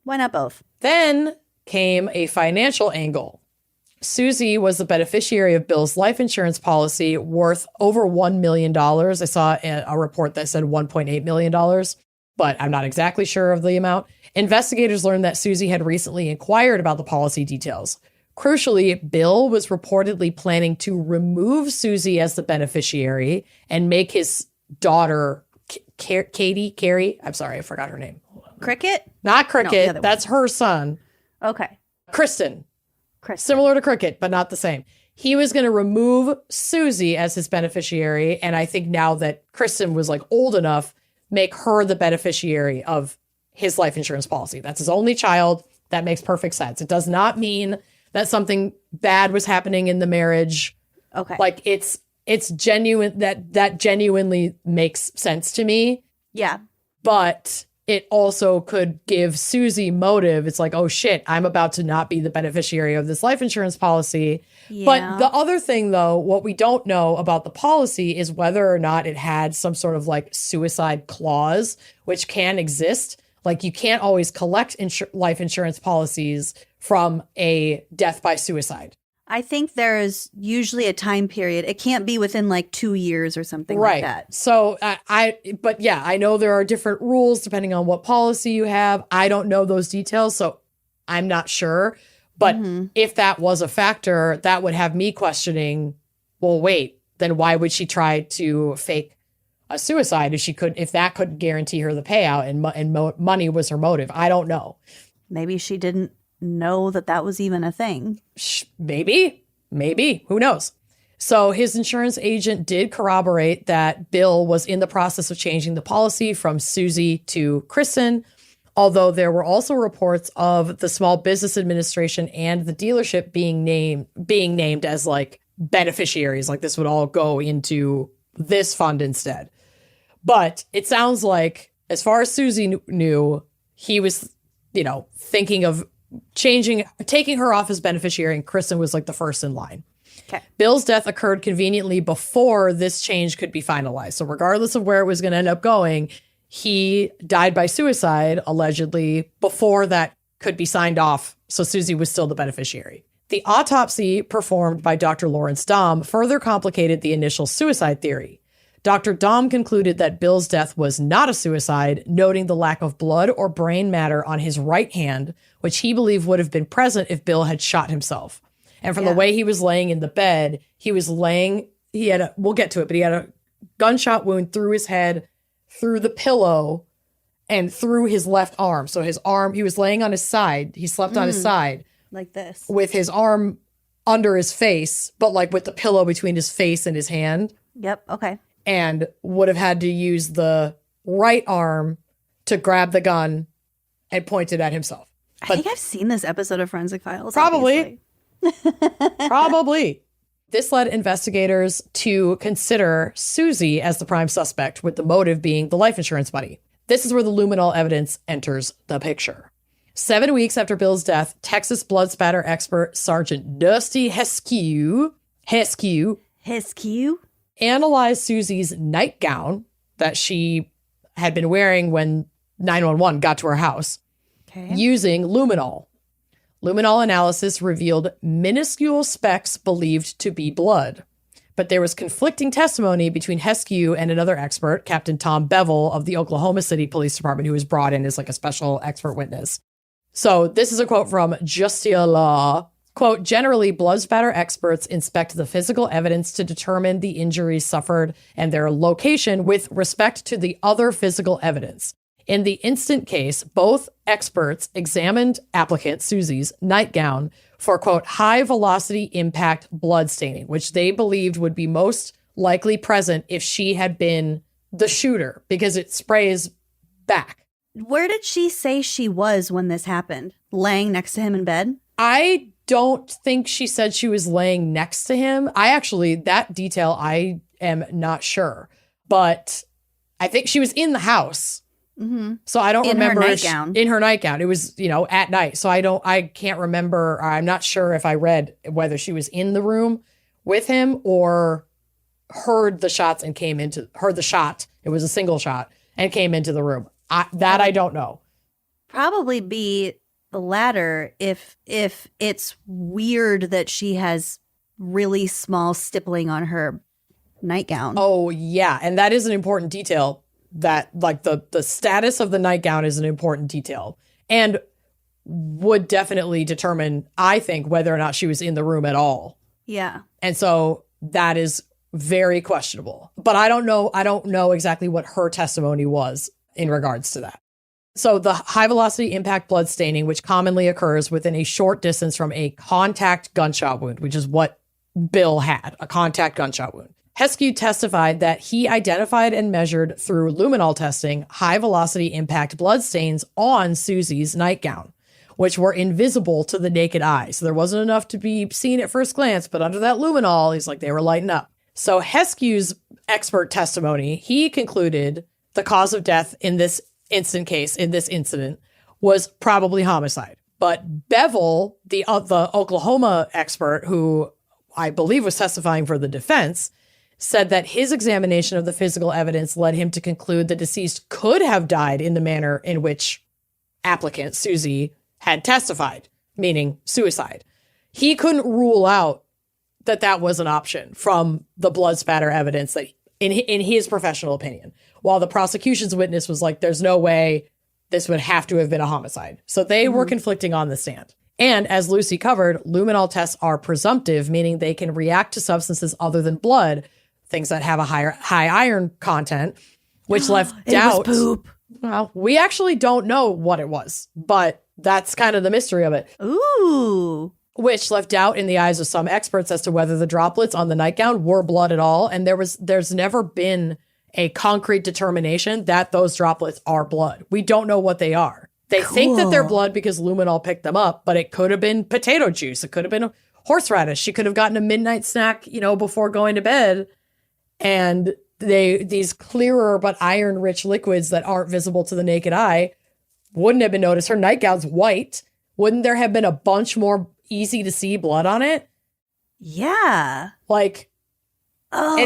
[SPEAKER 2] Why not both?
[SPEAKER 1] Then came a financial angle. Susie was the beneficiary of Bill's life insurance policy worth over $1 million. I saw a report that said $1.8 million, but I'm not exactly sure of the amount. Investigators learned that Susie had recently inquired about the policy details. Crucially, Bill was reportedly planning to remove Susie as the beneficiary and make his daughter, Carrie, I'm sorry, I forgot her name.
[SPEAKER 2] Cricket?
[SPEAKER 1] Not Cricket.
[SPEAKER 2] No,
[SPEAKER 1] that's her son.
[SPEAKER 2] Okay.
[SPEAKER 1] Kristen. Similar to Cricket, but not the same. he was going to remove Susie as his beneficiary. And I think now that Kristen was like old enough, make her the beneficiary of his life insurance policy. That's his only child. That makes perfect sense. It does not mean that something bad was happening in the marriage.
[SPEAKER 2] Okay.
[SPEAKER 1] Like it's genuine, that genuinely makes sense to me.
[SPEAKER 2] Yeah.
[SPEAKER 1] But it also could give Susie motive. It's like, oh shit, I'm about to not be the beneficiary of this life insurance policy.
[SPEAKER 2] Yeah.
[SPEAKER 1] But the other thing, though, what we don't know about the policy is whether or not it had some sort of like suicide clause, which can exist. Like you can't always collect life insurance policies from a death by suicide.
[SPEAKER 2] I think there is usually a time period. It can't be within like 2 years or something like that.
[SPEAKER 1] So but yeah, I know there are different rules depending on what policy you have. I don't know those details, so I'm not sure. But if that was a factor, that would have me questioning, well, wait, then why would she try to fake a suicide if that couldn't guarantee her the payout and money was her motive? I don't know.
[SPEAKER 2] Maybe she didn't know that was even a thing.
[SPEAKER 1] Maybe, who knows? So his insurance agent did corroborate that Bill was in the process of changing the policy from Susie to Kristen, although there were also reports of the Small Business Administration and the dealership being named as like beneficiaries, like this would all go into this fund instead. But it sounds like, as far as Susie knew, he was, thinking of taking her off as beneficiary, and Kristen was like the first in line.
[SPEAKER 2] Okay.
[SPEAKER 1] Bill's death occurred conveniently before this change could be finalized. So regardless of where it was going to end up going, he died by suicide, allegedly, before that could be signed off. So Susie was still the beneficiary. The autopsy performed by Dr. Lawrence Dahm further complicated the initial suicide theory. Dr. Dahm concluded that Bill's death was not a suicide, noting the lack of blood or brain matter on his right hand, which he believed would have been present if Bill had shot himself. And from the way he was laying in the bed, we'll get to it, but he had a gunshot wound through his head, through the pillow, and through his left arm. So his arm, he was laying on his side. He slept on his side.
[SPEAKER 2] Like this.
[SPEAKER 1] With his arm under his face, but like with the pillow between his face and his hand.
[SPEAKER 2] Yep. Okay.
[SPEAKER 1] And would have had to use the right arm to grab the gun and point it at himself.
[SPEAKER 2] But I think I've seen this episode of Forensic Files.
[SPEAKER 1] Probably. Probably. This led investigators to consider Susie as the prime suspect, with the motive being the life insurance money. This is where the luminol evidence enters the picture. 7 weeks after Bill's death, Texas blood spatter expert Sergeant Dusty Heskew analyzed Susie's nightgown that she had been wearing when 911 got to her house using luminol. Luminol analysis revealed minuscule specks believed to be blood. But there was conflicting testimony between Heskew and another expert, Captain Tom Bevel of the Oklahoma City Police Department, who was brought in as like a special expert witness. So this is a quote from Justia Law. Quote, generally, blood spatter experts inspect the physical evidence to determine the injuries suffered and their location with respect to the other physical evidence. In the instant case, both experts examined applicant Susie's nightgown for, quote, high-velocity impact blood staining, which they believed would be most likely present if she had been the shooter, because it sprays back.
[SPEAKER 2] Where did she say she was when this happened? Laying next to him in bed?
[SPEAKER 1] I don't think she said she was laying next to him. That detail, I am not sure. But I think she was in the house.
[SPEAKER 2] Mm-hmm.
[SPEAKER 1] So I don't remember.
[SPEAKER 2] In
[SPEAKER 1] her nightgown. It was, at night. So I can't remember. Or I'm not sure if I read whether she was in the room with him or heard the shot. It was a single shot and came into the room. I don't know.
[SPEAKER 2] Probably be the latter if it's weird that she has really small stippling on her nightgown.
[SPEAKER 1] Oh, yeah. And that is an important detail, that like the status of the nightgown is an important detail and would definitely determine, I think, whether or not she was in the room at all.
[SPEAKER 2] Yeah.
[SPEAKER 1] And so that is very questionable. But I don't know exactly what her testimony was in regards to that. So the high-velocity impact blood staining, which commonly occurs within a short distance from a contact gunshot wound, which is what Bill had, a contact gunshot wound. Heskew testified that he identified and measured through luminol testing high-velocity impact bloodstains on Susie's nightgown, which were invisible to the naked eye. So there wasn't enough to be seen at first glance, but under that luminol, he's like, they were lighting up. So Heskew's expert testimony, he concluded the cause of death in this incident, was probably homicide. But Bevel, the Oklahoma expert, who I believe was testifying for the defense, said that his examination of the physical evidence led him to conclude the deceased could have died in the manner in which applicant Susie had testified, meaning suicide. He couldn't rule out that was an option from the blood spatter evidence that in his professional opinion, while the prosecution's witness was like, there's no way this would have to have been a homicide. So they were conflicting on the stand. And as Lucy covered, luminol tests are presumptive, meaning they can react to substances other than blood, things that have a high iron content, which left doubt.
[SPEAKER 2] It was poop.
[SPEAKER 1] Well, we actually don't know what it was, but that's kind of the mystery of it.
[SPEAKER 2] Ooh.
[SPEAKER 1] Which left doubt in the eyes of some experts as to whether the droplets on the nightgown were blood at all. And there's never been a concrete determination that those droplets are blood. We don't know what they are. They think that they're blood because luminol picked them up, but it could have been potato juice. It could have been horseradish. She could have gotten a midnight snack, before going to bed. And these clearer but iron-rich liquids that aren't visible to the naked eye wouldn't have been noticed. Her nightgown's white. Wouldn't there have been a bunch more easy to see blood on it?
[SPEAKER 2] Yeah.
[SPEAKER 1] It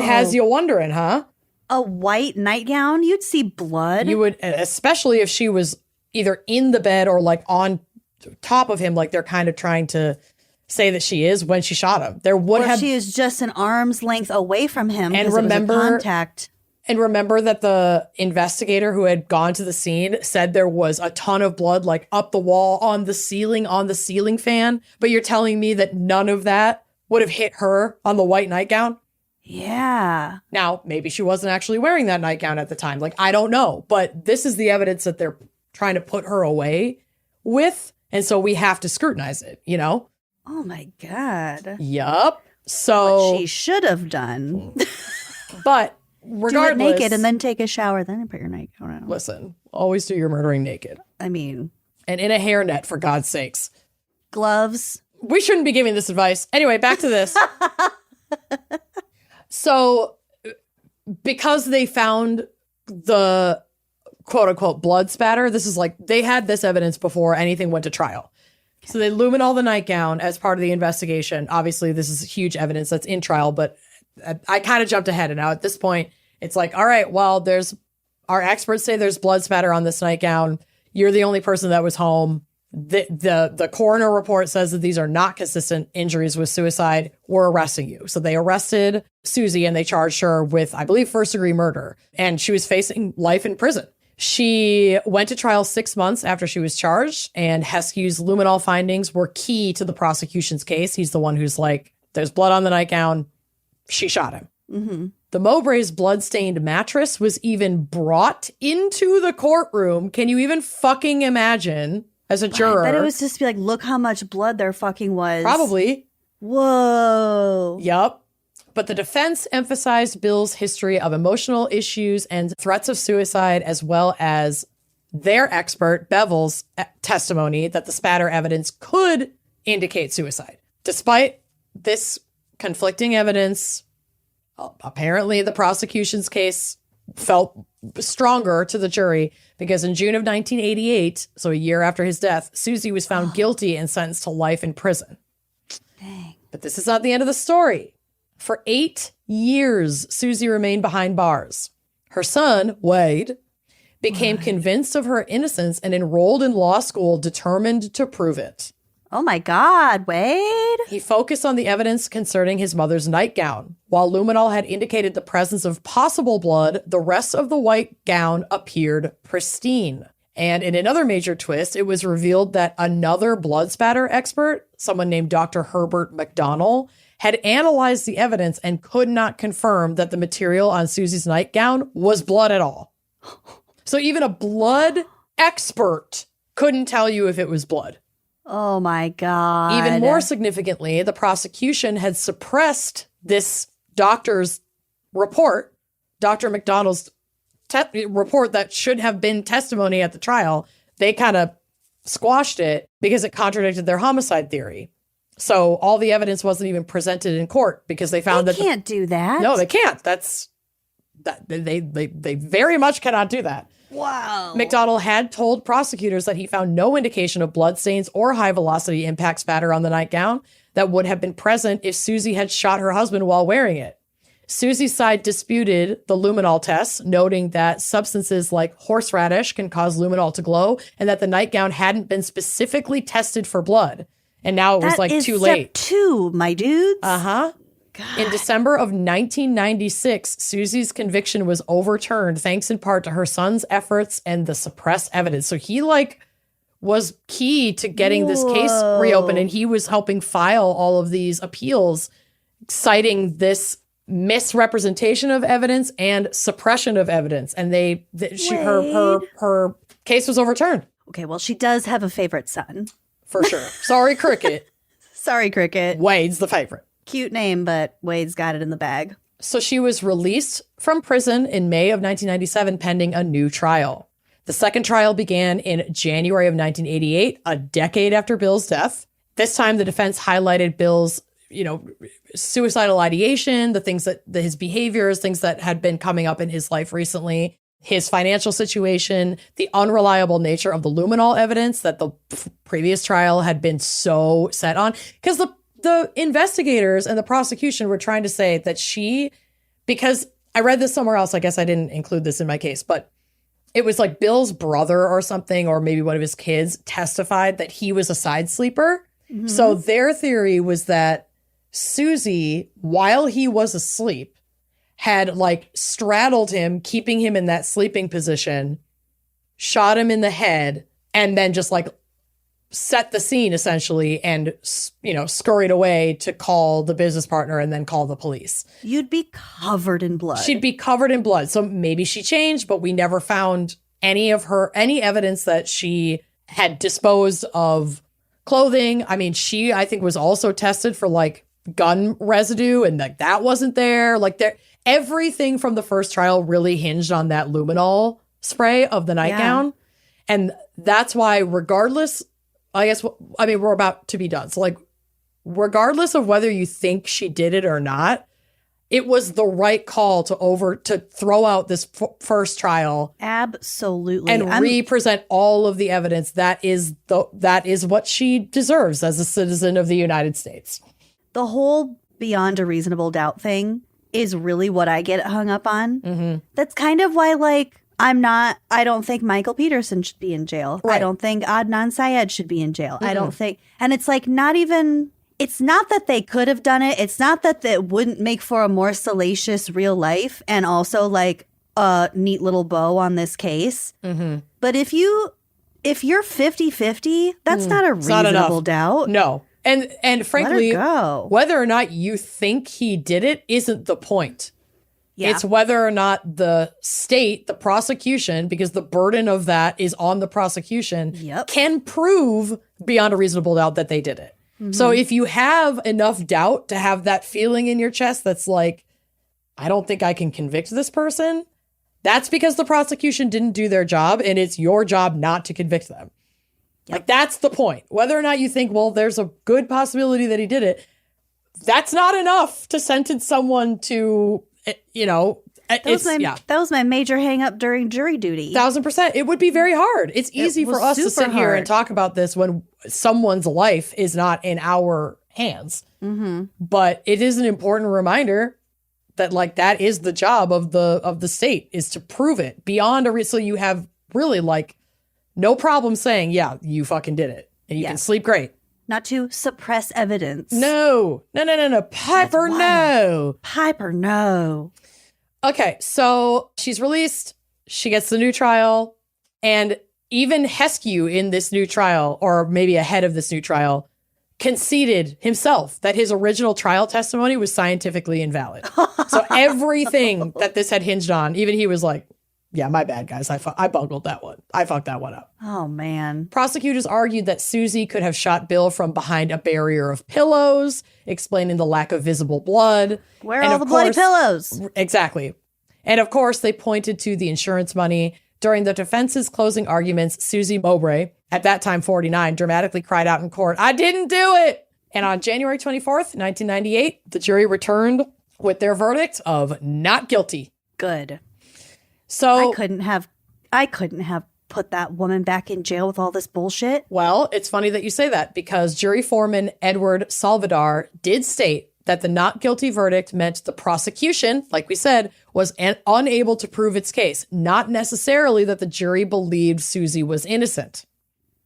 [SPEAKER 1] has you wondering, huh?
[SPEAKER 2] A white nightgown? You'd see blood.
[SPEAKER 1] You would, especially if she was either in the bed or on top of him, they're kind of trying to say that she is when she shot him. There would have.
[SPEAKER 2] She is just an arm's length away from him.
[SPEAKER 1] And remember,
[SPEAKER 2] contact.
[SPEAKER 1] And remember that the investigator who had gone to the scene said there was a ton of blood up the wall on the ceiling fan. But you're telling me that none of that would have hit her on the white nightgown?
[SPEAKER 2] Yeah.
[SPEAKER 1] Now, maybe she wasn't actually wearing that nightgown at the time. I don't know. But this is the evidence that they're trying to put her away with. And so we have to scrutinize it,
[SPEAKER 2] Oh my God.
[SPEAKER 1] Yup. So
[SPEAKER 2] what she should have done.
[SPEAKER 1] But regardless,
[SPEAKER 2] do it naked and then take a shower, then put your nightgown on.
[SPEAKER 1] Listen, always do your murdering naked.
[SPEAKER 2] I mean,
[SPEAKER 1] and in a hairnet, for God's sakes.
[SPEAKER 2] Gloves.
[SPEAKER 1] We shouldn't be giving this advice. Anyway, back to this. So, because they found the quote unquote blood spatter, this is they had this evidence before anything went to trial. So they luminol the nightgown as part of the investigation. Obviously, this is huge evidence that's in trial, but I kind of jumped ahead. And now at this point, it's all right, well, our experts say there's blood spatter on this nightgown. You're the only person that was home. The coroner report says that these are not consistent injuries with suicide. We're arresting you. So they arrested Susie and they charged her with, I believe, first-degree murder. And she was facing life in prison. She went to trial 6 months after she was charged, and Heskew's luminol findings were key to the prosecution's case. He's the one who's there's blood on the nightgown. She shot him.
[SPEAKER 2] Mm-hmm.
[SPEAKER 1] The Mowbray's blood-stained mattress was even brought into the courtroom. Can you even fucking imagine, as a juror?
[SPEAKER 2] I bet it was just to be look how much blood there fucking was.
[SPEAKER 1] Probably.
[SPEAKER 2] Whoa.
[SPEAKER 1] Yup. But the defense emphasized Bill's history of emotional issues and threats of suicide, as well as their expert, Bevel's, testimony that the spatter evidence could indicate suicide. Despite this conflicting evidence, apparently the prosecution's case felt stronger to the jury because in June of 1988, so a year after his death, Susie was found guilty and sentenced to life in prison.
[SPEAKER 2] Dang.
[SPEAKER 1] But this is not the end of the story. For 8 years, Susie remained behind bars. Her son, Wade, became convinced of her innocence and enrolled in law school, determined to prove it.
[SPEAKER 2] Oh my God, Wade.
[SPEAKER 1] He focused on the evidence concerning his mother's nightgown. While luminol had indicated the presence of possible blood, the rest of the white gown appeared pristine. And in another major twist, it was revealed that another blood spatter expert, someone named Dr. Herbert McDonnell, had analyzed the evidence and could not confirm that the material on Susie's nightgown was blood at all. So even a blood expert couldn't tell you if it was blood.
[SPEAKER 2] Oh my God.
[SPEAKER 1] Even more significantly, the prosecution had suppressed this doctor's report, Dr. McDonald's report that should have been testimony at the trial. They kind of squashed it because it contradicted their homicide theory. So all the evidence wasn't even presented in court because they found
[SPEAKER 2] they can't do that.
[SPEAKER 1] No, they can't. They very much cannot do that.
[SPEAKER 2] Wow.
[SPEAKER 1] McDonald had told prosecutors that he found no indication of bloodstains or high-velocity impact spatter on the nightgown that would have been present if Susie had shot her husband while wearing it. Susie's side disputed the luminol tests, noting that substances like horseradish can cause luminol to glow and that the nightgown hadn't been specifically tested for blood. And now it was too late.
[SPEAKER 2] Step 2, my dudes.
[SPEAKER 1] Uh-huh.
[SPEAKER 2] God.
[SPEAKER 1] In December of 1996, Susie's conviction was overturned thanks in part to her son's efforts and the suppressed evidence. So he was key to getting this case reopened, and he was helping file all of these appeals citing this misrepresentation of evidence and suppression of evidence. And her case was overturned.
[SPEAKER 2] Okay, well, she does have a favorite son.
[SPEAKER 1] For sure. Sorry, Cricket.
[SPEAKER 2] Sorry, Cricket.
[SPEAKER 1] Wade's the favorite.
[SPEAKER 2] Cute name, but Wade's got it in the bag.
[SPEAKER 1] So she was released from prison in May of 1997 pending a new trial. The second trial began in January of 1988, a decade after Bill's death. This time, the defense highlighted Bill's, suicidal ideation, the things his behaviors, things that had been coming up in his life recently, his financial situation, the unreliable nature of the luminol evidence that the previous trial had been so set on. Because the investigators and the prosecution were trying to say that because I read this somewhere else, I guess I didn't include this in my case, but it was like Bill's brother or something, or maybe one of his kids testified that he was a side sleeper. Mm-hmm. So their theory was that Susie, while he was asleep, had straddled him, keeping him in that sleeping position, shot him in the head, and then just set the scene essentially and, scurried away to call the business partner and then call the police.
[SPEAKER 2] You'd be covered in blood. She'd
[SPEAKER 1] be covered in blood. So maybe she changed, but we never found any evidence that she had disposed of clothing. I mean, I think was also tested for gun residue and that wasn't there. Everything from the first trial really hinged on that luminol spray of the nightgown. Yeah. And that's why regardless, we're about to be done. So regardless of whether you think she did it or not, it was the right call to throw out this first trial.
[SPEAKER 2] Absolutely.
[SPEAKER 1] And represent all of the evidence that is what she deserves as a citizen of the United States.
[SPEAKER 2] The whole beyond a reasonable doubt thing is really what I get hung up on. Mm-hmm. That's kind of why, I don't think Michael Peterson should be in jail. Right. I don't think Adnan Syed should be in jail. Mm-hmm. I don't think, and it's it's not that they could have done it. It's not that it wouldn't make for a more salacious real life and also a neat little bow on this case. Mm-hmm. But if you're 50-50, that's not a reasonable doubt.
[SPEAKER 1] No. And frankly, whether or not you think he did it isn't the point. Yeah. It's whether or not the state, the prosecution, because the burden of that is on the prosecution, can prove beyond a reasonable doubt that they did it. Mm-hmm. So if you have enough doubt to have that feeling in your chest that's I don't think I can convict this person, that's because the prosecution didn't do their job, and it's your job not to convict them. Yep. That's the point. Whether or not you think, well, there's a good possibility that he did it, that's not enough to sentence someone to,
[SPEAKER 2] that was my major hang up during jury duty.
[SPEAKER 1] 1,000%. It would be very hard. It's easy for us to sit here and talk about this when someone's life is not in our hands. Mm-hmm. But it is an important reminder that that is the job of the state, is to prove it beyond so you have really no problem saying, yeah, you fucking did it. And you can sleep great.
[SPEAKER 2] Not to suppress evidence.
[SPEAKER 1] No. Piper, no.
[SPEAKER 2] Piper, no.
[SPEAKER 1] Okay, so she's released. She gets the new trial. And even Heskew in this new trial, or maybe ahead of this new trial, conceded himself that his original trial testimony was scientifically invalid. So everything that this had hinged on, even he was Yeah, my bad, guys. I bungled that one. I fucked that one up.
[SPEAKER 2] Oh, man.
[SPEAKER 1] Prosecutors argued that Susie could have shot Bill from behind a barrier of pillows, explaining the lack of visible blood.
[SPEAKER 2] Where are all the bloody pillows?
[SPEAKER 1] Exactly. And of course, they pointed to the insurance money. During the defense's closing arguments, Susie Mowbray, at that time 49, dramatically cried out in court, "I didn't do it!" And on January 24th, 1998, the jury returned with their verdict of not guilty.
[SPEAKER 2] Good.
[SPEAKER 1] So
[SPEAKER 2] I couldn't have put that woman back in jail with all this bullshit.
[SPEAKER 1] Well, it's funny that you say that because jury foreman Edward Salvador did state that the not guilty verdict meant the prosecution, like we said, was unable to prove its case, not necessarily that the jury believed Susie was innocent.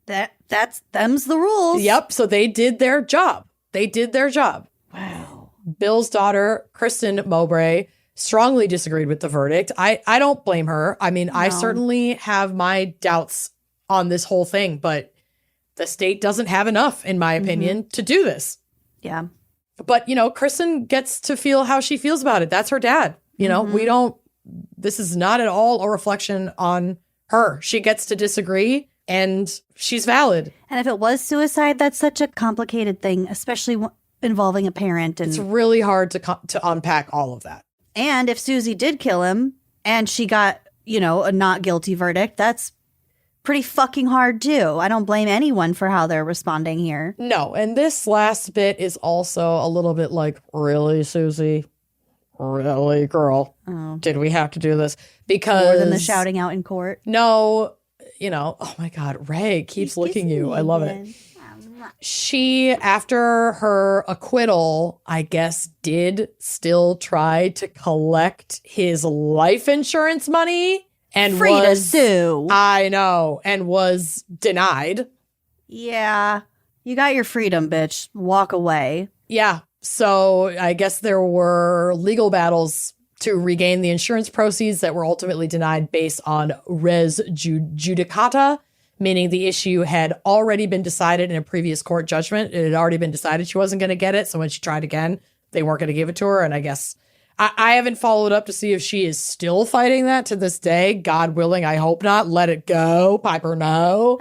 [SPEAKER 2] Them's the rules.
[SPEAKER 1] Yep. So they did their job.
[SPEAKER 2] Wow.
[SPEAKER 1] Bill's daughter, Kristen Mowbray, strongly disagreed with the verdict. I don't blame her. I mean, I certainly have my doubts on this whole thing, but the state doesn't have enough, in my opinion, to do this.
[SPEAKER 2] Yeah.
[SPEAKER 1] But, Kristen gets to feel how she feels about it. That's her dad. This is not at all a reflection on her. She gets to disagree and she's valid.
[SPEAKER 2] And if it was suicide, that's such a complicated thing, especially involving a parent. And
[SPEAKER 1] it's really hard to unpack all of that.
[SPEAKER 2] And if Susie did kill him and she got, a not guilty verdict, that's pretty fucking hard too. I don't blame anyone for how they're responding here.
[SPEAKER 1] No. And this last bit is also a little bit like, really, Susie? Really, girl?
[SPEAKER 2] Oh.
[SPEAKER 1] Did we have to do this? Because
[SPEAKER 2] more than the shouting out in court.
[SPEAKER 1] No, oh my God, Ray keeps licking you. I love it. She, after her acquittal, I guess, did still try to collect his life insurance money and
[SPEAKER 2] free to sue.
[SPEAKER 1] I know, and was denied.
[SPEAKER 2] Yeah, you got your freedom, bitch. Walk away.
[SPEAKER 1] Yeah, so I guess there were legal battles to regain the insurance proceeds that were ultimately denied based on res judicata, meaning the issue had already been decided in a previous court judgment. It had already been decided she wasn't going to get it. So when she tried again, they weren't going to give it to her. And I guess I haven't followed up to see if she is still fighting that to this day. God willing, I hope not. Let it go. Piper, no.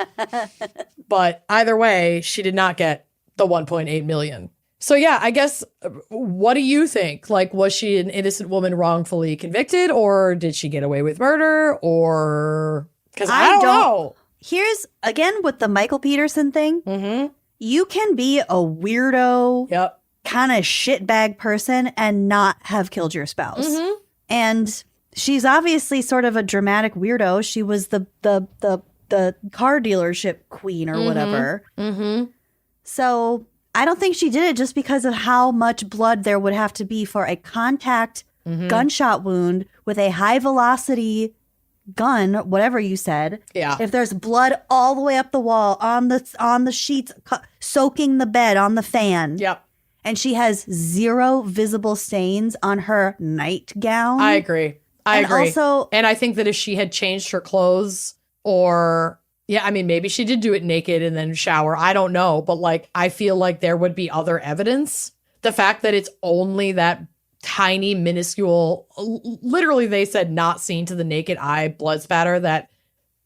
[SPEAKER 1] But either way, she did not get the 1.8 million. So yeah, I guess, what do you think? Like, was she an innocent woman wrongfully convicted, or did she get away with murder, or... Because I don't know.
[SPEAKER 2] Here's, again, with the Michael Peterson thing, you can be a weirdo, kind of shitbag person and not have killed your spouse. And she's obviously sort of a dramatic weirdo. She was the car dealership queen or whatever. So I don't think she did it just because of how much blood there would have to be for a contact gunshot wound with a high velocity gun, whatever you said.
[SPEAKER 1] Yeah.
[SPEAKER 2] If there's blood all the way up the wall, on the sheets, soaking the bed, on the fan.
[SPEAKER 1] Yep.
[SPEAKER 2] And she has zero visible stains on her nightgown.
[SPEAKER 1] I agree. I agree.
[SPEAKER 2] Also,
[SPEAKER 1] and I think that if she had changed her clothes, or... Yeah, I mean, maybe she did do it naked and then shower. I don't know. But like, I feel like there would be other evidence. The fact that it's only that tiny, minuscule, literally they said not seen to the naked eye blood spatter that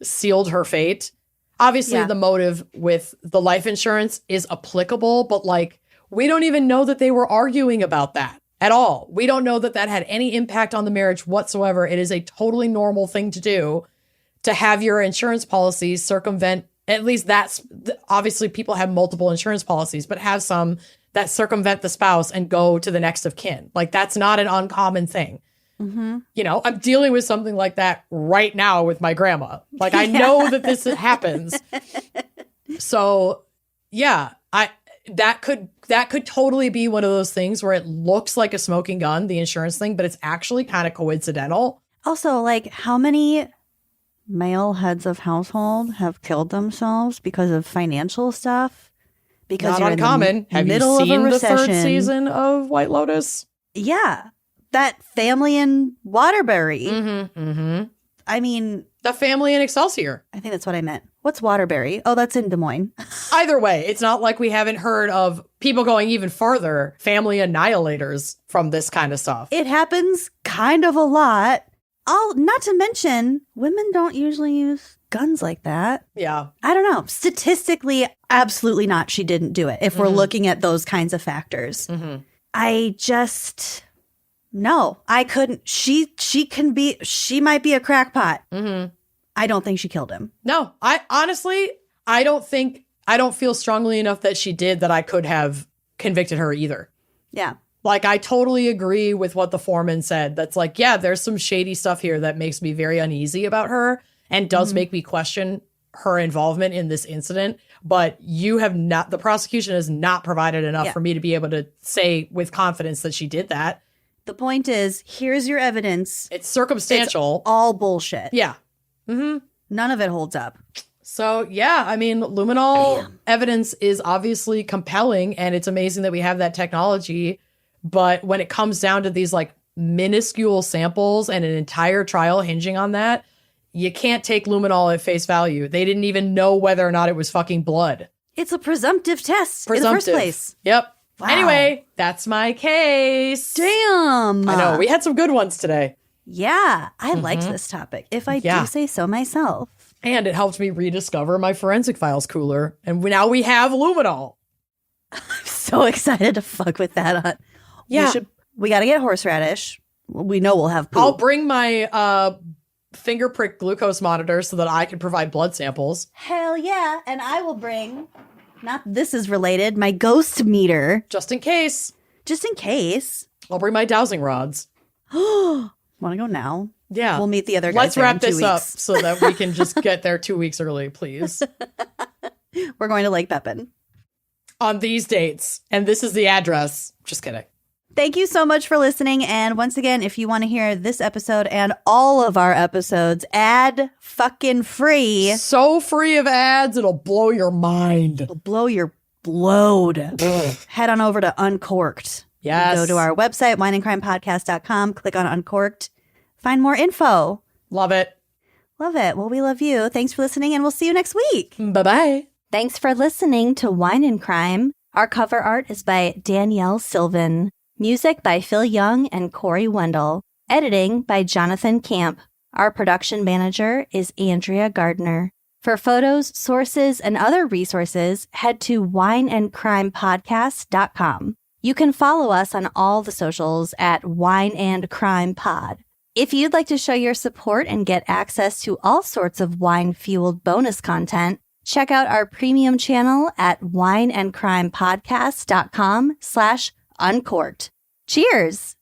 [SPEAKER 1] sealed her fate. Obviously, the motive with the life insurance is applicable, but like, we don't even know that they were arguing about that at all. We don't know that that had any impact on the marriage whatsoever. It is a totally normal thing to do, to have your insurance policies circumvent, at least that's, obviously people have multiple insurance policies, but have some that circumvent the spouse and go to the next of kin. Like, that's not an uncommon thing. I'm dealing with something like that right now with my grandma. Like, I know that this happens. So yeah, that could totally be one of those things where it looks like a smoking gun, the insurance thing, but it's actually kind of coincidental.
[SPEAKER 2] Also, like, how many male heads of household have killed themselves because of financial stuff? Because
[SPEAKER 1] not uncommon. Have you seen the third season of White Lotus?
[SPEAKER 2] Yeah, that family in Waterbury. I mean,
[SPEAKER 1] the family in Excelsior.
[SPEAKER 2] I think that's what I meant. What's Waterbury? Oh, that's in Des Moines.
[SPEAKER 1] Either way, it's not like we haven't heard of people going even further, family annihilators from this kind of stuff.
[SPEAKER 2] It happens kind of a lot. Not to mention, women don't usually use guns like that.
[SPEAKER 1] Yeah.
[SPEAKER 2] I don't know. Statistically, absolutely not. She didn't do it. If we're looking at those kinds of factors, I just no. I couldn't. She might be a crackpot. I don't think she killed him.
[SPEAKER 1] No, I honestly, I don't feel strongly enough that she did that I could have convicted her either.
[SPEAKER 2] Yeah.
[SPEAKER 1] Like, I totally agree with what the foreman said. That's like, yeah, there's some shady stuff here that makes me very uneasy about her and does make me question her involvement in this incident. But the prosecution has not provided enough for me to be able to say with confidence that she did that.
[SPEAKER 2] The point is, here's your evidence.
[SPEAKER 1] It's circumstantial.
[SPEAKER 2] It's all bullshit.
[SPEAKER 1] Yeah.
[SPEAKER 2] None of it holds up.
[SPEAKER 1] So, yeah, I mean, luminol evidence is obviously compelling, and it's amazing that we have that technology. But when it comes down to these like minuscule samples and an entire trial hinging on that, you can't take luminol at face value. They didn't even know whether or not it was fucking blood.
[SPEAKER 2] It's a presumptive test in the first place.
[SPEAKER 1] Yep.
[SPEAKER 2] Wow.
[SPEAKER 1] Anyway, that's my case.
[SPEAKER 2] Damn.
[SPEAKER 1] I know. We had some good ones today.
[SPEAKER 2] Yeah, I liked this topic, if I do say so myself.
[SPEAKER 1] And it helped me rediscover my forensic files cooler. And now we have luminol.
[SPEAKER 2] I'm so excited to fuck with that on.
[SPEAKER 1] Yeah.
[SPEAKER 2] We got to get horseradish. We know we'll have poop.
[SPEAKER 1] I'll bring my finger prick glucose monitor so that I can provide blood samples.
[SPEAKER 2] Hell yeah. And I will bring, not this is related, my ghost meter.
[SPEAKER 1] Just in case.
[SPEAKER 2] Just in case.
[SPEAKER 1] I'll bring my dowsing rods.
[SPEAKER 2] Want to go now?
[SPEAKER 1] Yeah.
[SPEAKER 2] We'll meet the other guys.
[SPEAKER 1] Let's wrap this up
[SPEAKER 2] weeks.
[SPEAKER 1] so that we can just get there 2 weeks early, please.
[SPEAKER 2] We're going to Lake Pepin.
[SPEAKER 1] On these dates. And this is the address. Just kidding.
[SPEAKER 2] Thank you so much for listening. And once again, if you want to hear this episode and all of our episodes ad fucking free.
[SPEAKER 1] So free of ads, it'll blow your mind.
[SPEAKER 2] It'll blow your load. Head on over to Uncorked.
[SPEAKER 1] Yes.
[SPEAKER 2] Go to our website, wineandcrimepodcast.com. Click on Uncorked. Find more info.
[SPEAKER 1] Love it.
[SPEAKER 2] Love it. Well, we love you. Thanks for listening, and we'll see you next week.
[SPEAKER 1] Bye-bye.
[SPEAKER 2] Thanks for listening to Wine and Crime. Our cover art is by Danielle Sylvan. Music by Phil Young and Corey Wendell. Editing by Jonathan Camp. Our production manager is Andrea Gardner. For photos, sources, and other resources, head to wineandcrimepodcast.com. You can follow us on all the socials at Wine and Crime Pod. If you'd like to show your support and get access to all sorts of wine-fueled bonus content, check out our premium channel at wineandcrimepodcast.com/uncorked. Cheers!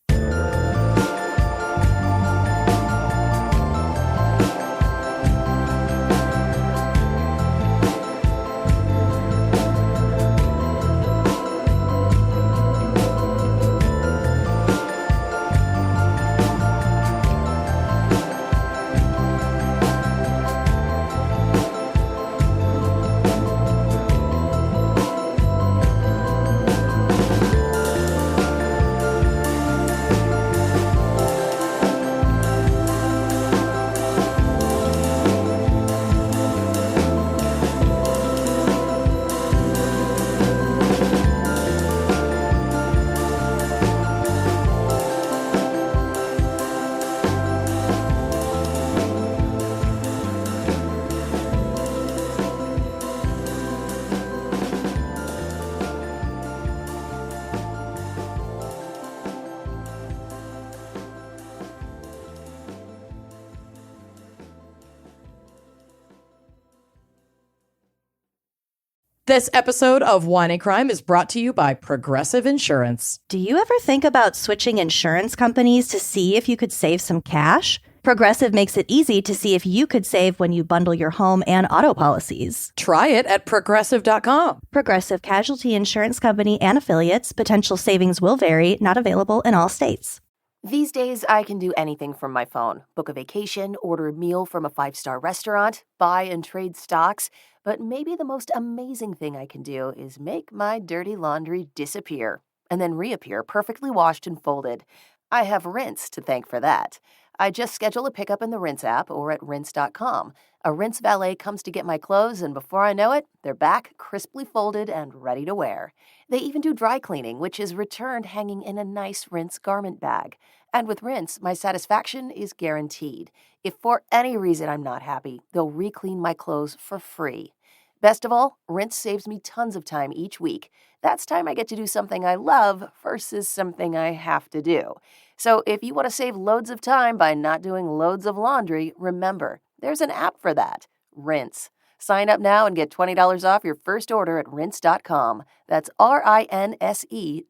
[SPEAKER 1] This episode of Wine and Crime is brought to you by Progressive Insurance.
[SPEAKER 2] Do you ever think about switching insurance companies to see if you could save some cash? Progressive makes it easy to see if you could save when you bundle your home and auto policies.
[SPEAKER 1] Try it at progressive.com.
[SPEAKER 2] Progressive Casualty Insurance Company and affiliates. Potential savings will vary. Not available in all states.
[SPEAKER 4] These days, I can do anything from my phone. Book a vacation, order a meal from a 5-star restaurant, buy and trade stocks. But maybe the most amazing thing I can do is make my dirty laundry disappear and then reappear perfectly washed and folded. I have Rinse to thank for that. I just schedule a pickup in the Rinse app or at rinse.com. A Rinse valet comes to get my clothes, and before I know it, they're back, crisply folded and ready to wear. They even do dry cleaning, which is returned hanging in a nice Rinse garment bag. And with Rinse, my satisfaction is guaranteed. If for any reason I'm not happy, they'll re-clean my clothes for free. Best of all, Rinse saves me tons of time each week. That's time I get to do something I love versus something I have to do. So if you want to save loads of time by not doing loads of laundry, remember, there's an app for that, Rinse. Sign up now and get $20 off your first order at rinse.com. That's RINSE.com.